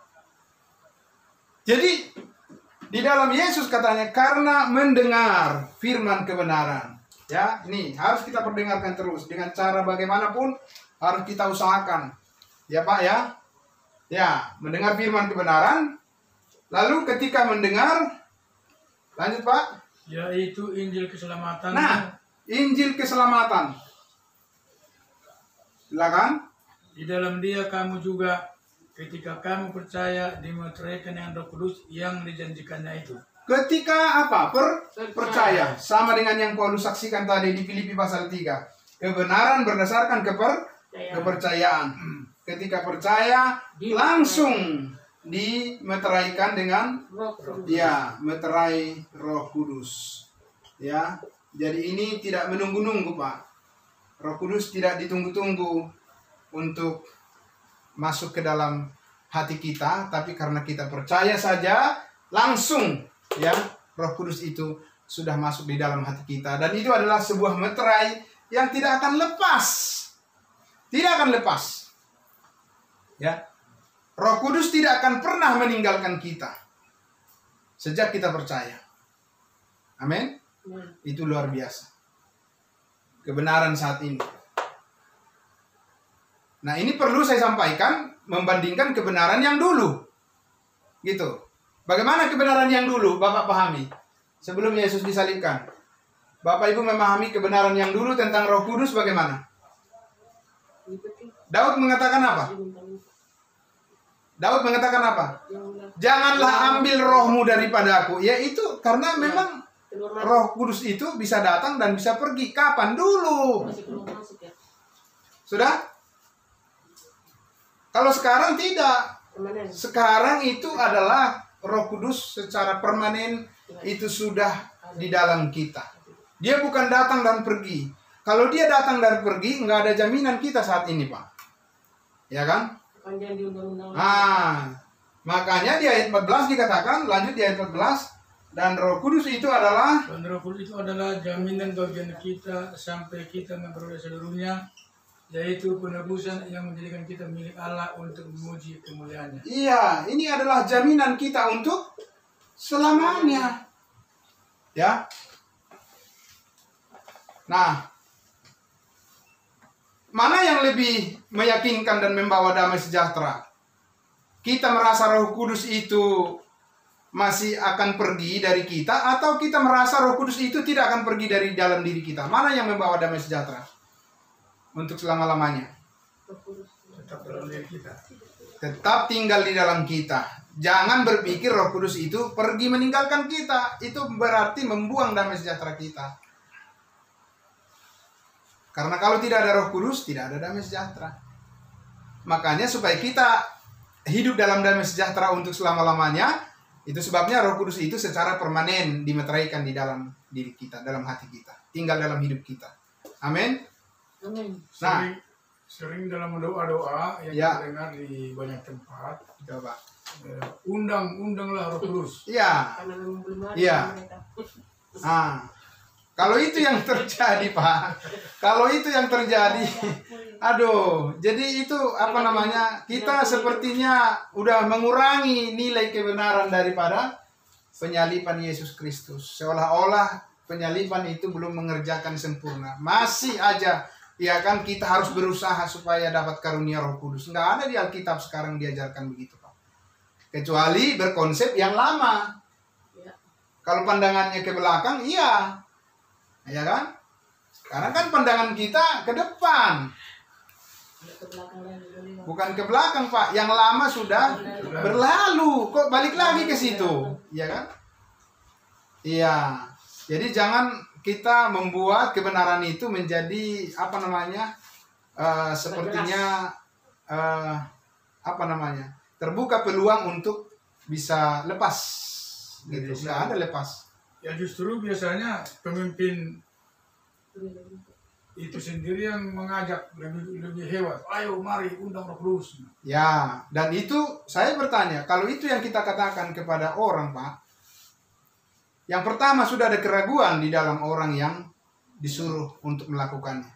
Jadi di dalam Yesus katanya karena mendengar firman kebenaran. Ya, ini harus kita perdengarkan terus dengan cara bagaimanapun harus kita usahakan. Ya, Pak, ya. Ya, mendengar firman kebenaran. Lalu ketika mendengar, lanjut, Pak. Yaitu Injil keselamatan. Nah, Injil keselamatan. Silakan. Di dalam Dia kamu juga ketika kamu percaya dimeteraikan dengan Roh Kudus yang dijanjikannya itu. Ketika apa? Percaya. Sama dengan yang Paulus saksikan tadi di Filipi pasal 3. Kebenaran berdasarkan kepercayaan. Ketika percaya, langsung dimeteraikan dengan Roh Kudus. ya, meterai Roh Kudus. Ya. Jadi ini tidak menunggu-nunggu, Pak. Roh Kudus tidak ditunggu-tunggu untuk masuk ke dalam hati kita, tapi karena kita percaya saja, langsung ya, Roh Kudus itu sudah masuk di dalam hati kita. Dan itu adalah sebuah meterai yang tidak akan lepas. Tidak akan lepas. Ya. Roh Kudus tidak akan pernah meninggalkan kita sejak kita percaya. Amin. Itu luar biasa. Kebenaran saat ini. Nah, ini perlu saya sampaikan membandingkan kebenaran yang dulu. Gitu. Bagaimana kebenaran yang dulu Bapak pahami sebelum Yesus disalibkan? Bapak Ibu memahami kebenaran yang dulu tentang Roh Kudus bagaimana? Daud mengatakan apa? Daud mengatakan apa? Janganlah ambil rohmu daripada aku. Ya itu karena memang Roh Kudus itu bisa datang dan bisa pergi. Kapan? Dulu. Sudah? Kalau sekarang tidak. Sekarang itu adalah Roh Kudus secara permanen itu sudah di dalam kita. Dia bukan datang dan pergi. Kalau dia datang dan pergi, nggak ada jaminan kita saat ini, Pak. Ya kan? Makanya di ayat 14 dikatakan, lanjut di ayat 14, dan Roh Kudus itu adalah jaminan bagian kita sampai kita memperoleh seluruhnya, yaitu penebusan yang menjadikan kita milik Allah untuk memuji kemuliaannya. Iya, ini adalah jaminan kita untuk selamanya. Ya. Nah, mana yang lebih meyakinkan dan membawa damai sejahtera? Kita merasa Roh Kudus itu masih akan pergi dari kita, atau kita merasa Roh Kudus itu tidak akan pergi dari dalam diri kita? Mana yang membawa damai sejahtera untuk selama-lamanya? Tetap dalam diri kita. Tetap tinggal di dalam kita. Jangan berpikir Roh Kudus itu pergi meninggalkan kita. Itu berarti membuang damai sejahtera kita. Karena kalau tidak ada Roh Kudus, tidak ada damai sejahtera. Makanya supaya kita hidup dalam damai sejahtera untuk selama-lamanya. Itu sebabnya Roh Kudus itu secara permanen dimeteraikan di dalam diri kita, dalam hati kita, tinggal dalam hidup kita. Amin. Amin. Nah, Sering dalam doa-doa yang Ya. kita dengar di banyak tempat, coba. undanglah Roh Kudus. Iya. Karena memang belum ada Iya. mereka. Nah, kalau itu yang terjadi, Pak. Kalau itu yang terjadi, aduh, jadi itu apa namanya? Kita sepertinya udah mengurangi nilai kebenaran daripada penyaliban Yesus Kristus. Seolah-olah penyaliban itu belum mengerjakan sempurna. Masih aja, ya kan, kita harus berusaha supaya dapat karunia Roh Kudus. Nggak ada di Alkitab sekarang diajarkan begitu, Pak. Kecuali berkonsep yang lama. Ya. Kalau pandangannya ke belakang, iya. Ya kan? Karena kan pandangan kita ke depan, Ke belakang lagi, boleh. bukan ke belakang, Pak. Yang lama sudah berlalu, kok balik lagi ke situ, ya kan? Iya. Jadi jangan kita membuat kebenaran itu menjadi apa namanya? Sepertinya apa namanya? Terbuka peluang untuk bisa lepas gitu. Nggak ada lepas. Ya justru biasanya pemimpin itu sendiri yang mengajak lebih hebat. Ayo mari undang Roh Kudus. Ya, dan itu saya bertanya, kalau itu yang kita katakan kepada orang, Pak, yang pertama sudah ada keraguan di dalam orang yang disuruh untuk melakukannya.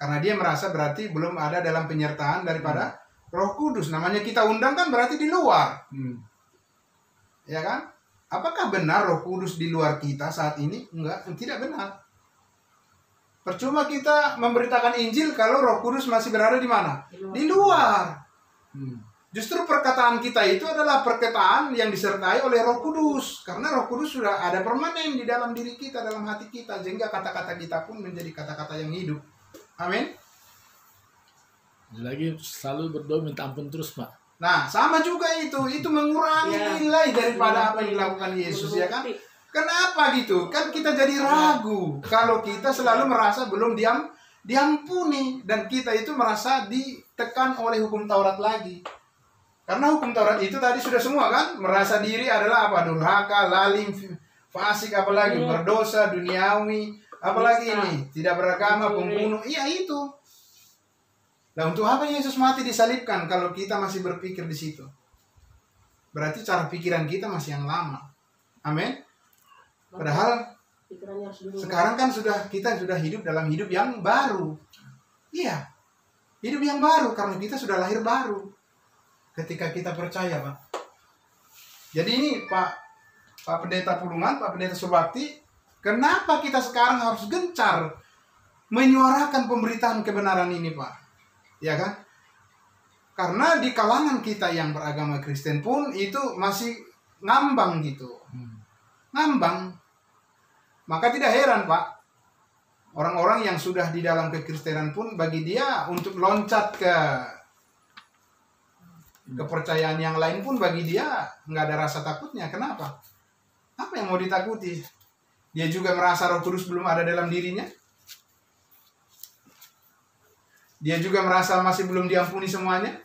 Karena dia merasa berarti belum ada dalam penyertaan daripada Roh Kudus. Namanya kita undang kan berarti di luar. Ya kan? Apakah benar Roh Kudus di luar kita saat ini? Enggak, tidak benar. Percuma kita memberitakan Injil kalau Roh Kudus masih berada di mana? Di luar. Justru perkataan kita itu adalah perkataan yang disertai oleh Roh Kudus. Karena Roh Kudus sudah ada permanen di dalam diri kita, dalam hati kita. Sehingga kata-kata kita pun menjadi kata-kata yang hidup. Amin. Lagi selalu berdoa minta ampun terus, Pak. Nah, sama juga itu mengurangi Ya. nilai daripada apa yang dilakukan Yesus, ya kan? Kenapa gitu? Kan kita jadi ragu kalau kita selalu merasa belum diampuni, dan kita itu merasa ditekan oleh hukum Taurat lagi. Karena hukum Taurat itu tadi sudah semua kan, merasa diri adalah apa? Durhaka, lalim, fasik, apalagi berdosa, duniawi, apalagi ini tidak beragama, pembunuh. Iya itu. Nah, untuk apa Yesus mati disalibkan kalau kita masih berpikir di situ? Berarti cara pikiran kita masih yang lama. Amin. Padahal Pikirannya harus dirubah. sekarang kan kita sudah hidup dalam hidup yang baru. Iya. Hidup yang baru karena kita sudah lahir baru. Ketika kita percaya, Pak. Jadi ini Pak Pendeta Pulungan, Pak Pendeta Surbakti, kenapa kita sekarang harus gencar menyuarakan pemberitaan kebenaran ini, Pak? Ya kan? Karena di kalangan kita yang beragama Kristen pun itu masih ngambang gitu. Ngambang. Maka tidak heran, Pak. Orang-orang yang sudah di dalam kekristenan pun bagi dia untuk loncat ke kepercayaan yang lain pun bagi dia nggak ada rasa takutnya. Kenapa? Apa yang mau ditakuti? Dia juga merasa Roh Kudus belum ada dalam dirinya. Dia juga merasa masih belum diampuni semuanya.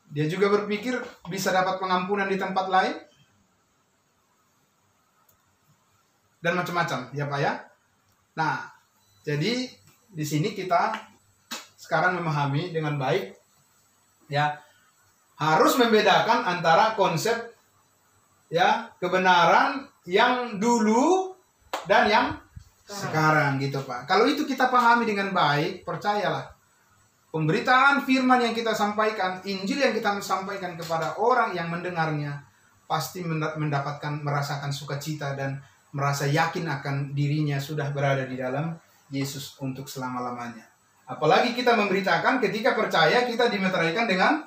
Dia juga berpikir bisa dapat pengampunan di tempat lain. Dan macam-macam, ya Pak ya. Nah, jadi di sini kita sekarang memahami dengan baik, ya, harus membedakan antara konsep, ya, kebenaran yang dulu dan yang sekarang gitu, Pak. Kalau itu kita pahami dengan baik, percayalah, pemberitaan firman yang kita sampaikan, Injil yang kita sampaikan kepada orang yang mendengarnya, pasti merasakan sukacita dan merasa yakin akan dirinya sudah berada di dalam Yesus untuk selama-lamanya. Apalagi kita memberitakan ketika percaya kita dimeteraikan dengan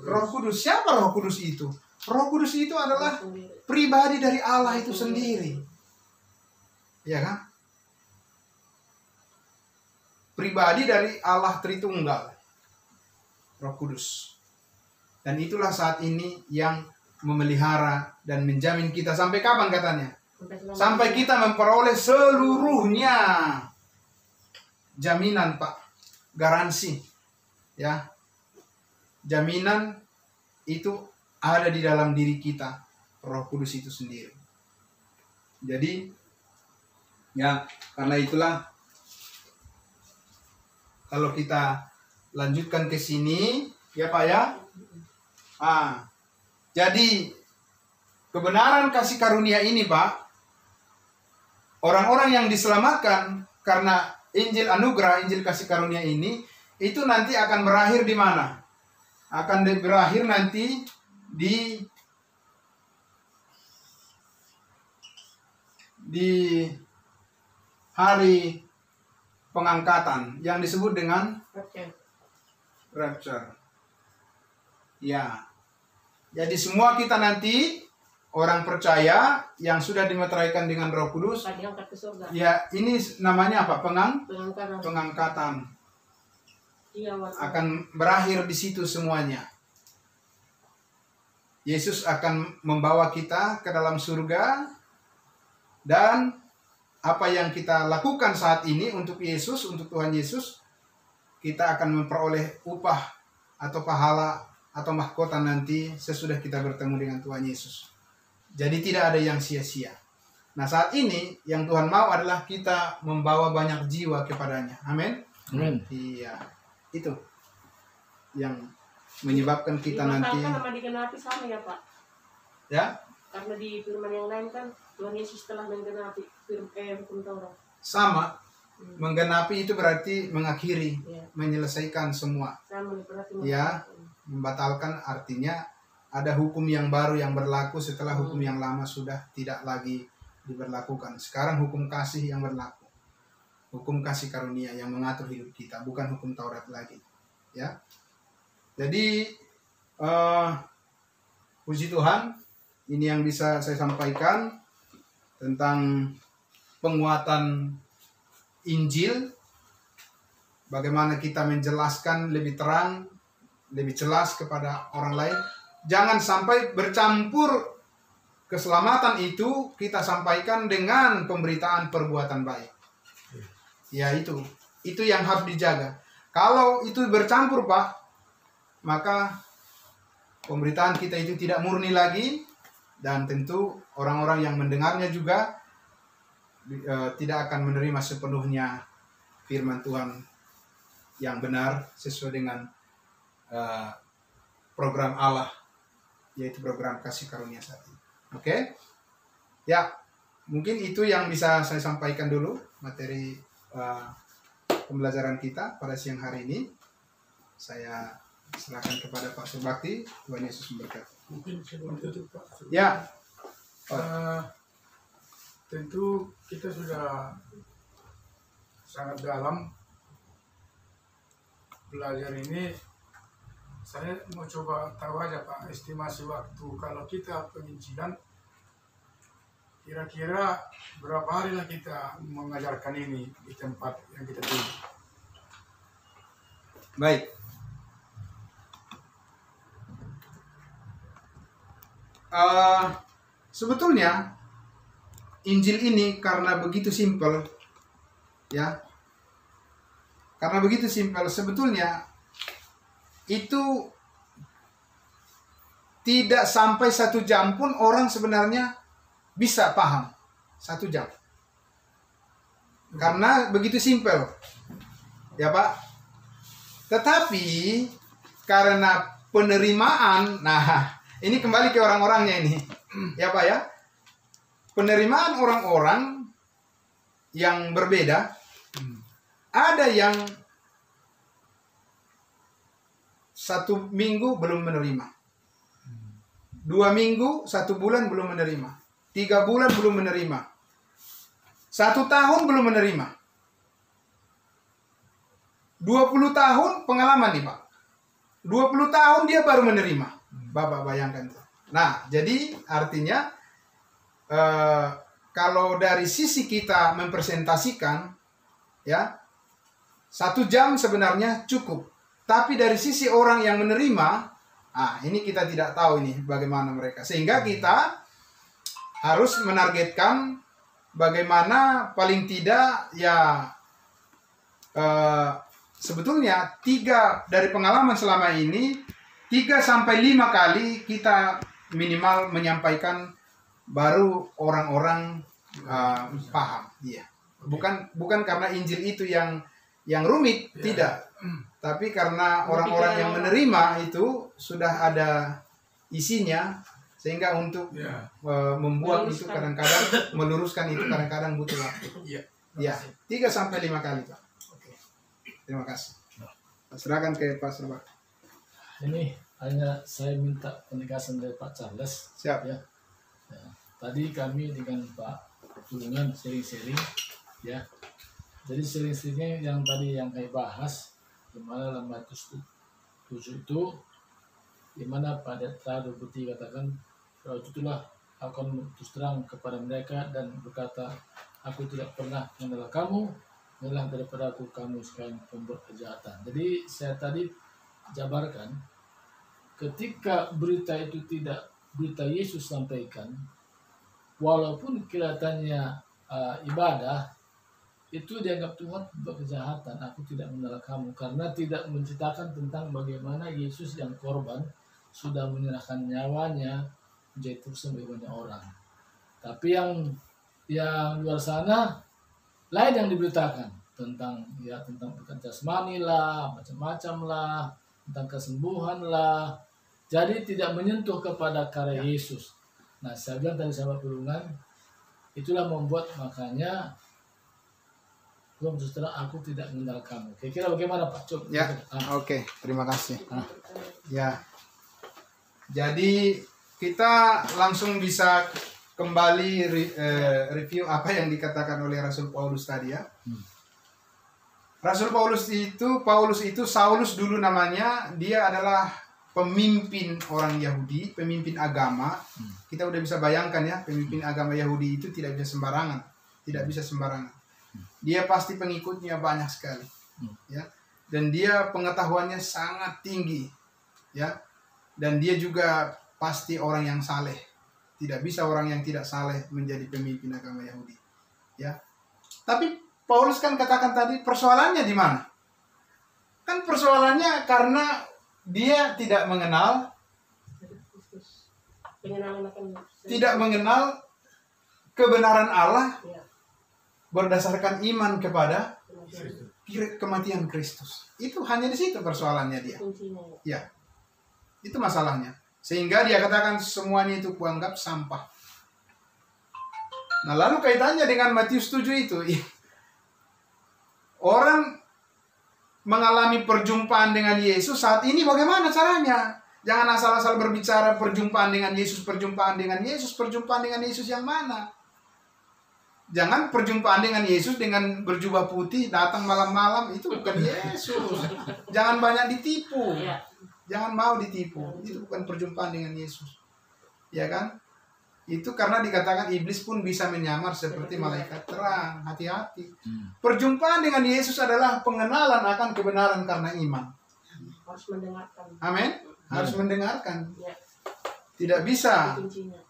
Roh Kudus. Siapa Roh Kudus itu? Roh Kudus itu adalah pribadi dari Allah itu sendiri. Ya kan? Pribadi dari Allah Tritunggal, Roh Kudus. Dan itulah saat ini yang memelihara dan menjamin kita sampai kapan katanya? Sampai kita memperoleh seluruhnya. Jaminan, Pak. Garansi. Ya. Jaminan itu ada di dalam diri kita, Roh Kudus itu sendiri. Jadi ya, karena itulah kalau kita lanjutkan ke sini, ya Pak ya. Jadi kebenaran kasih karunia ini Pak, orang-orang yang diselamatkan karena Injil anugerah, Injil kasih karunia ini, itu nanti akan berakhir di mana? Akan berakhir nanti di hari pengangkatan yang disebut dengan rapture. Ya. Jadi semua kita nanti orang percaya yang sudah dimeteraikan dengan Roh Kudus, diangkat ke surga. ya ini namanya apa? Pengangkatan. Pengangkatan. Iya, Akan berakhir di situ semuanya. Yesus akan membawa kita ke dalam surga, dan apa yang kita lakukan saat ini untuk Yesus, untuk Tuhan Yesus, kita akan memperoleh upah atau pahala atau mahkota nanti sesudah kita bertemu dengan Tuhan Yesus. Jadi tidak ada yang sia-sia. Nah, saat ini yang Tuhan mau adalah kita membawa banyak jiwa kepadanya. Amin. Amin. Iya. Itu yang menyebabkan kita nanti. Sama digenapi sama ya Pak. Ya. Karena di firman yang lain kan Tuhan Yesus telah menggenapi hukum Taurat. Sama. Menggenapi itu berarti mengakhiri, Ya. menyelesaikan semua. Sama berarti Ya. Membatalkan artinya ada hukum yang baru yang berlaku setelah hukum yang lama sudah tidak lagi diberlakukan. Sekarang hukum kasih yang berlaku. Hukum kasih karunia yang mengatur hidup kita, bukan hukum Taurat lagi. Ya. Jadi puji Tuhan, ini yang bisa saya sampaikan tentang penguatan Injil. Bagaimana kita menjelaskan lebih terang, lebih jelas kepada orang lain. Jangan sampai bercampur keselamatan itu kita sampaikan dengan pemberitaan perbuatan baik. Ya itu yang harus dijaga. Kalau itu bercampur Pak, maka pemberitaan kita itu tidak murni lagi, dan tentu orang-orang yang mendengarnya juga tidak akan menerima sepenuhnya firman Tuhan yang benar sesuai dengan program Allah, yaitu program kasih karunia saat ini. Oke? Ya, mungkin itu yang bisa saya sampaikan dulu materi pembelajaran kita pada siang hari ini. Saya serahkan kepada Pak Surbakti. Tuhan Yesus memberkati. Mungkin sebelum tutup Pak. Ya. Tentu kita sudah sangat dalam belajar ini. Saya mau coba tahu aja Pak, estimasi waktu kalau kita penginjilan, kira-kira berapa hari lah kita mengajarkan ini di tempat yang kita tuju. Baik. Sebetulnya Injil ini karena begitu simpel, ya, karena begitu simpel, sebetulnya itu tidak sampai 1 jam pun orang sebenarnya bisa paham 1 jam, karena begitu simpel, ya Pak. Tetapi karena penerimaan, nah ini kembali ke orang-orangnya ini, ya Pak ya. Penerimaan orang-orang yang berbeda, ada yang 1 minggu belum menerima, 2 minggu, 1 bulan belum menerima, 3 bulan belum menerima, 1 tahun belum menerima, 20 tahun pengalaman nih Pak, 20 tahun dia baru menerima. Bapak bayangkan tuh. Nah, jadi artinya kalau dari sisi kita mempresentasikan, ya, 1 jam sebenarnya cukup. Tapi dari sisi orang yang menerima, ini kita tidak tahu ini bagaimana mereka. Sehingga kita harus menargetkan bagaimana paling tidak ya sebetulnya 3 dari pengalaman selama ini, 3-5 kali kita minimal menyampaikan, baru orang-orang paham. Iya. Bukan karena Injil itu yang rumit, tidak. Tapi karena orang-orang yang menerima itu sudah ada isinya, sehingga untuk membuat itu kadang-kadang, meluruskan itu kadang-kadang butuh waktu. Ya, 3-5 kali, Pak. Oke. Terima kasih. Serahkan ke Pak Serba. Ini hanya saya minta penegasan dari Pak Charles. Siap. Ya. Tadi kami dengan Pak Tulungan sering-sering, ya. Jadi sering-seringnya yang tadi yang saya bahas, di mana dalam Matius 7 itu, di mana pada ayat 23 katakan, itulah akan terus terang kepada mereka dan berkata, aku tidak pernah mengenal kamu, mengalah daripada aku kamu sekarang pembuat kejahatan. Jadi saya tadi jabarkan, ketika berita itu tidak berita Yesus sampaikan, walaupun kelihatannya ibadah, itu dianggap Tuhan untuk kejahatan. Aku tidak mengenal kamu, karena tidak menceritakan tentang bagaimana Yesus yang korban sudah menyerahkan nyawanya menjadi tebusan bagi banyak orang. Tapi yang luar sana lain yang diberitakan tentang pekerjaan jasmani lah, macam-macam lah, tentang kesembuhan lah. Jadi tidak menyentuh kepada karya Yesus. Nah, saya bilang tadi sahabat Tulungan, itulah membuat makanya Tuhan terus terang, aku tidak mengenal kamu. Kira-kira bagaimana Pak? Coba. Ya, oke. Terima kasih. Ya, jadi kita langsung bisa kembali review apa yang dikatakan oleh Rasul Paulus tadi, ya. Rasul Paulus itu Saulus dulu namanya, dia adalah pemimpin orang Yahudi, pemimpin agama. Kita udah bisa bayangkan, ya, pemimpin agama Yahudi itu tidak bisa sembarangan, Dia pasti pengikutnya banyak sekali, ya. Dan dia pengetahuannya sangat tinggi, ya. Dan dia juga pasti orang yang saleh. Tidak bisa orang yang tidak saleh menjadi pemimpin agama Yahudi, ya. Tapi Paulus kan katakan tadi, persoalannya di mana? Kan persoalannya karena dia tidak mengenal kebenaran Allah berdasarkan iman kepada kematian Kristus. Itu hanya di situ persoalannya dia. Ya, itu masalahnya. Sehingga dia katakan semuanya itu kuanggap sampah. Nah, lalu kaitannya dengan Matius 7 itu, orang mengalami perjumpaan dengan Yesus saat ini bagaimana caranya? Jangan asal-asal berbicara perjumpaan dengan Yesus yang mana? Jangan perjumpaan dengan Yesus dengan berjubah putih datang malam-malam, itu bukan Yesus. Jangan banyak ditipu. Jangan mau ditipu. Itu bukan perjumpaan dengan Yesus. Ya kan? Itu karena dikatakan iblis pun bisa menyamar seperti malaikat terang. Hati-hati. Perjumpaan dengan Yesus adalah pengenalan akan kebenaran karena iman. Harus mendengarkan. Amin. Harus mendengarkan. Tidak bisa.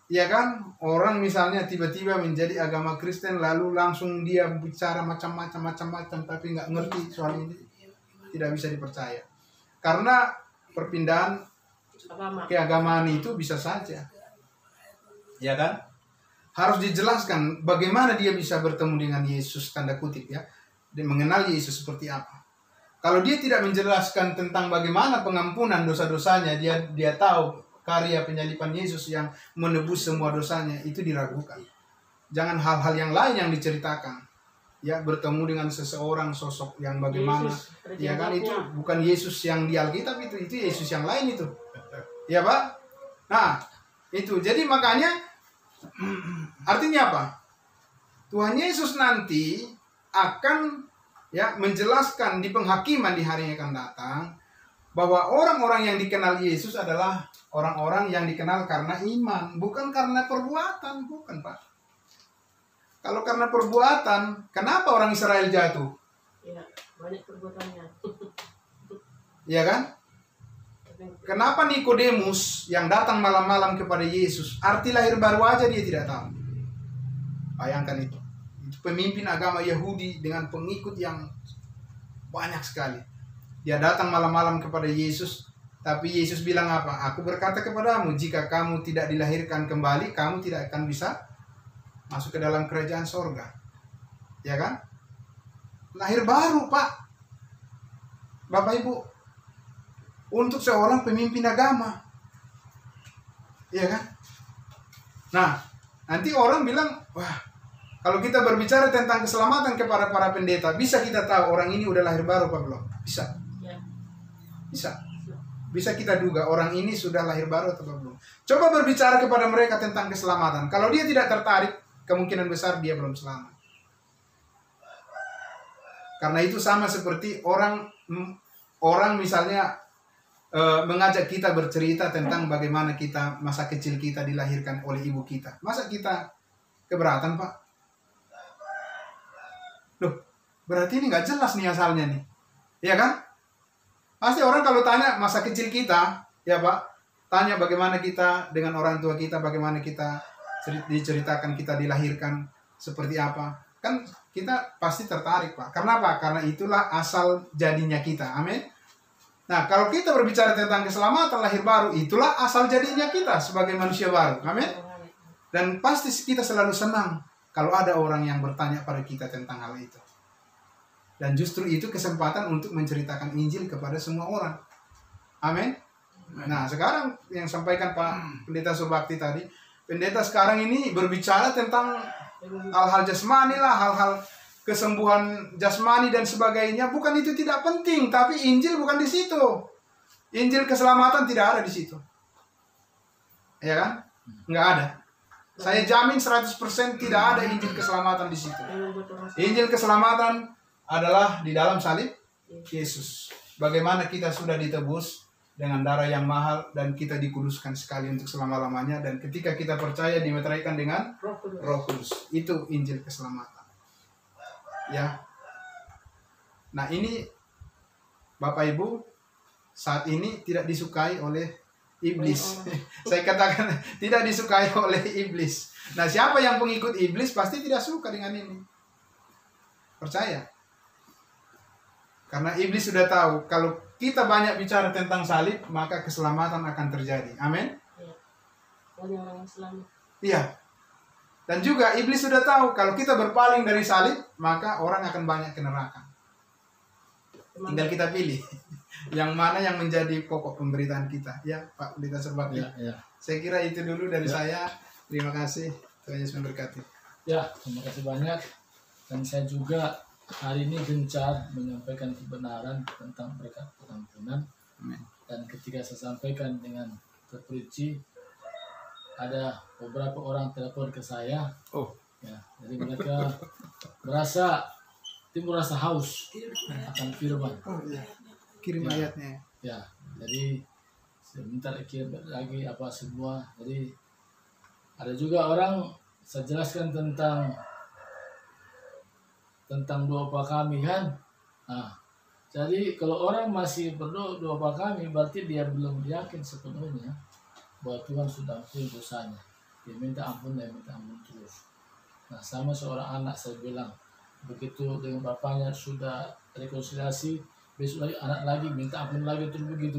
Ya kan? Orang misalnya tiba-tiba menjadi agama Kristen lalu langsung dia bicara macam-macam tapi nggak ngerti soal ini. Tidak bisa dipercaya. Karena perpindahan keagamaan itu bisa saja. Ya kan? Harus dijelaskan bagaimana dia bisa bertemu dengan Yesus, tanda kutip, ya. Dan mengenal Yesus seperti apa. Kalau dia tidak menjelaskan tentang bagaimana pengampunan dosa-dosanya, dia tahu karya penyaliban Yesus yang menebus semua dosanya, itu diragukan. Jangan hal-hal yang lain yang diceritakan. Ya, bertemu dengan seseorang sosok yang bagaimana, ya kan, itu bukan Yesus yang di Alkitab, itu Yesus yang lain itu. Ya, Pak? Nah, itu. Jadi makanya artinya apa? Tuhan Yesus nanti akan, ya, menjelaskan di penghakiman di hari yang akan datang bahwa orang-orang yang dikenal Yesus adalah orang-orang yang dikenal karena iman, bukan karena perbuatan, bukan, Pak. Kalau karena perbuatan, kenapa orang Israel jatuh? Ya, banyak perbuatannya. Iya kan? Kenapa Nikodemus yang datang malam-malam kepada Yesus, arti lahir baru aja dia tidak tahu? Bayangkan itu. Itu pemimpin agama Yahudi dengan pengikut yang banyak sekali. Dia datang malam-malam kepada Yesus, Tapi Yesus bilang apa? Aku berkata kepadamu, jika kamu tidak dilahirkan kembali, kamu tidak akan bisa masuk ke dalam kerajaan sorga. Ya kan? Lahir baru, Pak. Bapak Ibu. Untuk seorang pemimpin agama. Ya kan? Nah, nanti orang bilang, wah, kalau kita berbicara tentang keselamatan kepada para pendeta, bisa kita tahu orang ini udah lahir baru, Pak, belum? Bisa. Bisa. Bisa kita duga orang ini sudah lahir baru atau belum. Coba berbicara kepada mereka tentang keselamatan. Kalau dia tidak tertarik, kemungkinan besar dia belum selamat. Karena itu sama seperti orang misalnya mengajak kita bercerita tentang bagaimana kita masa kecil kita dilahirkan oleh ibu kita. Masa kita keberatan, Pak? Loh, berarti ini nggak jelas nih asalnya nih. Iya kan? Pasti orang kalau tanya masa kecil kita, ya Pak, tanya bagaimana kita dengan orang tua kita, bagaimana kita diceritakan kita dilahirkan seperti apa. Kan kita pasti tertarik, Pak. Karena apa? Karena itulah asal jadinya kita. Amin. Nah, kalau kita berbicara tentang keselamatan lahir baru, itulah asal jadinya kita sebagai manusia baru. Amin. Dan pasti kita selalu senang kalau ada orang yang bertanya pada kita tentang hal itu. Dan justru itu kesempatan untuk menceritakan Injil kepada semua orang. Amin. Nah, sekarang yang sampaikan Pak Pendeta Subakti tadi, pendeta sekarang ini berbicara tentang hal-hal jasmani lah, hal-hal kesembuhan jasmani dan sebagainya. Bukan itu tidak penting, tapi Injil bukan di situ. Injil keselamatan tidak ada di situ. Ya kan? Nggak ada. Saya jamin 100% tidak ada Injil keselamatan di situ. Injil keselamatan adalah di dalam salib Yesus. Bagaimana kita sudah ditebus dengan darah yang mahal dan kita dikuduskan sekali untuk selama-lamanya, dan ketika kita percaya dimeteraikan dengan Roh Kudus. Itu Injil keselamatan. Ya. Nah, ini Bapak Ibu saat ini tidak disukai oleh iblis. Saya katakan tidak disukai oleh iblis. Nah, siapa yang pengikut iblis pasti tidak suka dengan ini. Percaya. Karena iblis sudah tahu kalau kita banyak bicara tentang salib, maka keselamatan akan terjadi. Amin. Orang yang selamat. Iya. Dan juga iblis sudah tahu kalau kita berpaling dari salib, maka orang akan banyak ke neraka. Tinggal kita pilih yang mana yang menjadi pokok pemberitaan kita. Ya, Pak Pendeta Subakti. Ya. Saya kira itu dulu dari saya. Terima kasih. Tuhan Yesus memberkati. Ya, terima kasih banyak. Dan saya juga hari ini gencar menyampaikan kebenaran tentang berkat pengampunan. Amin. Dan ketika saya sampaikan dengan terperinci, ada beberapa orang telepon ke saya. Oh, Ya, jadi mereka merasa timbul rasa haus akan firman. oh iya. Kirim Ya. ayatnya. Ya, jadi sebentar kirim lagi apa semua. Jadi ada juga orang, saya jelaskan tentang doa Bapa kami kan. Nah, jadi kalau orang masih berdoa doa Bapa kami, berarti dia belum yakin sepenuhnya bahwa Tuhan sudah ampuni dosanya. Dia minta ampun terus. Nah, sama seorang anak saya bilang, begitu dengan bapaknya sudah rekonsiliasi, besok lagi anak lagi minta ampun lagi terus begitu.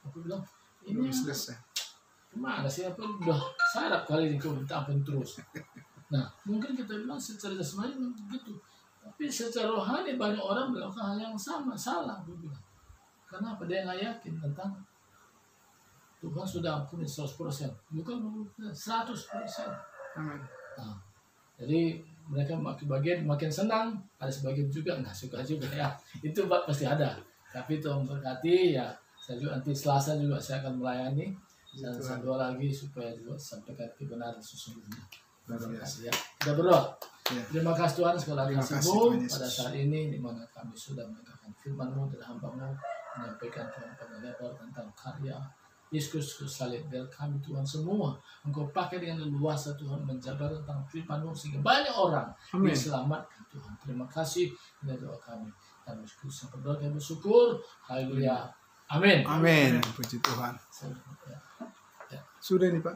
Aku bilang, Belum ini selesai. gimana sih, apa udah sarap kali ini kau minta ampun terus. Nah, mungkin kita bilang secara jasmani begitu, tapi secara rohani banyak orang melakukan hal yang sama, salah. Aku bilang, kenapa dia nggak yakin tentang Tuhan sudah ampuni 100%, bukan 100%. Amin. Nah, jadi mereka makin senang, ada sebagian juga nggak suka juga ya. Itu pasti ada. Tapi Tuhan berkati ya. Saya juga nanti Selasa juga saya akan melayani, dan saya doa lagi supaya juga sampaikan kebenaran sesungguhnya. Luar biasa. Ya, kita berdoa. Ya. Terima kasih Tuhan sekali lagi Terima kasih, kasih-Mu Tuhan Yesus. pada saat ini di mana kami sudah mendengarkan firman-Mu dan hamba-Mu menyampaikan Tuhan lebar tentang karya Yesus salib biar kami Tuhan semua Engkau pakai dengan leluasa Tuhan menjabar tentang firman-Mu sehingga banyak orang Amin. diselamatkan Tuhan. Terima kasih dari doa kami. Kami berdoa dan bersyukur. Haleluya. Amin. Amin. Puji Tuhan. Ya. Sudah nih Pak.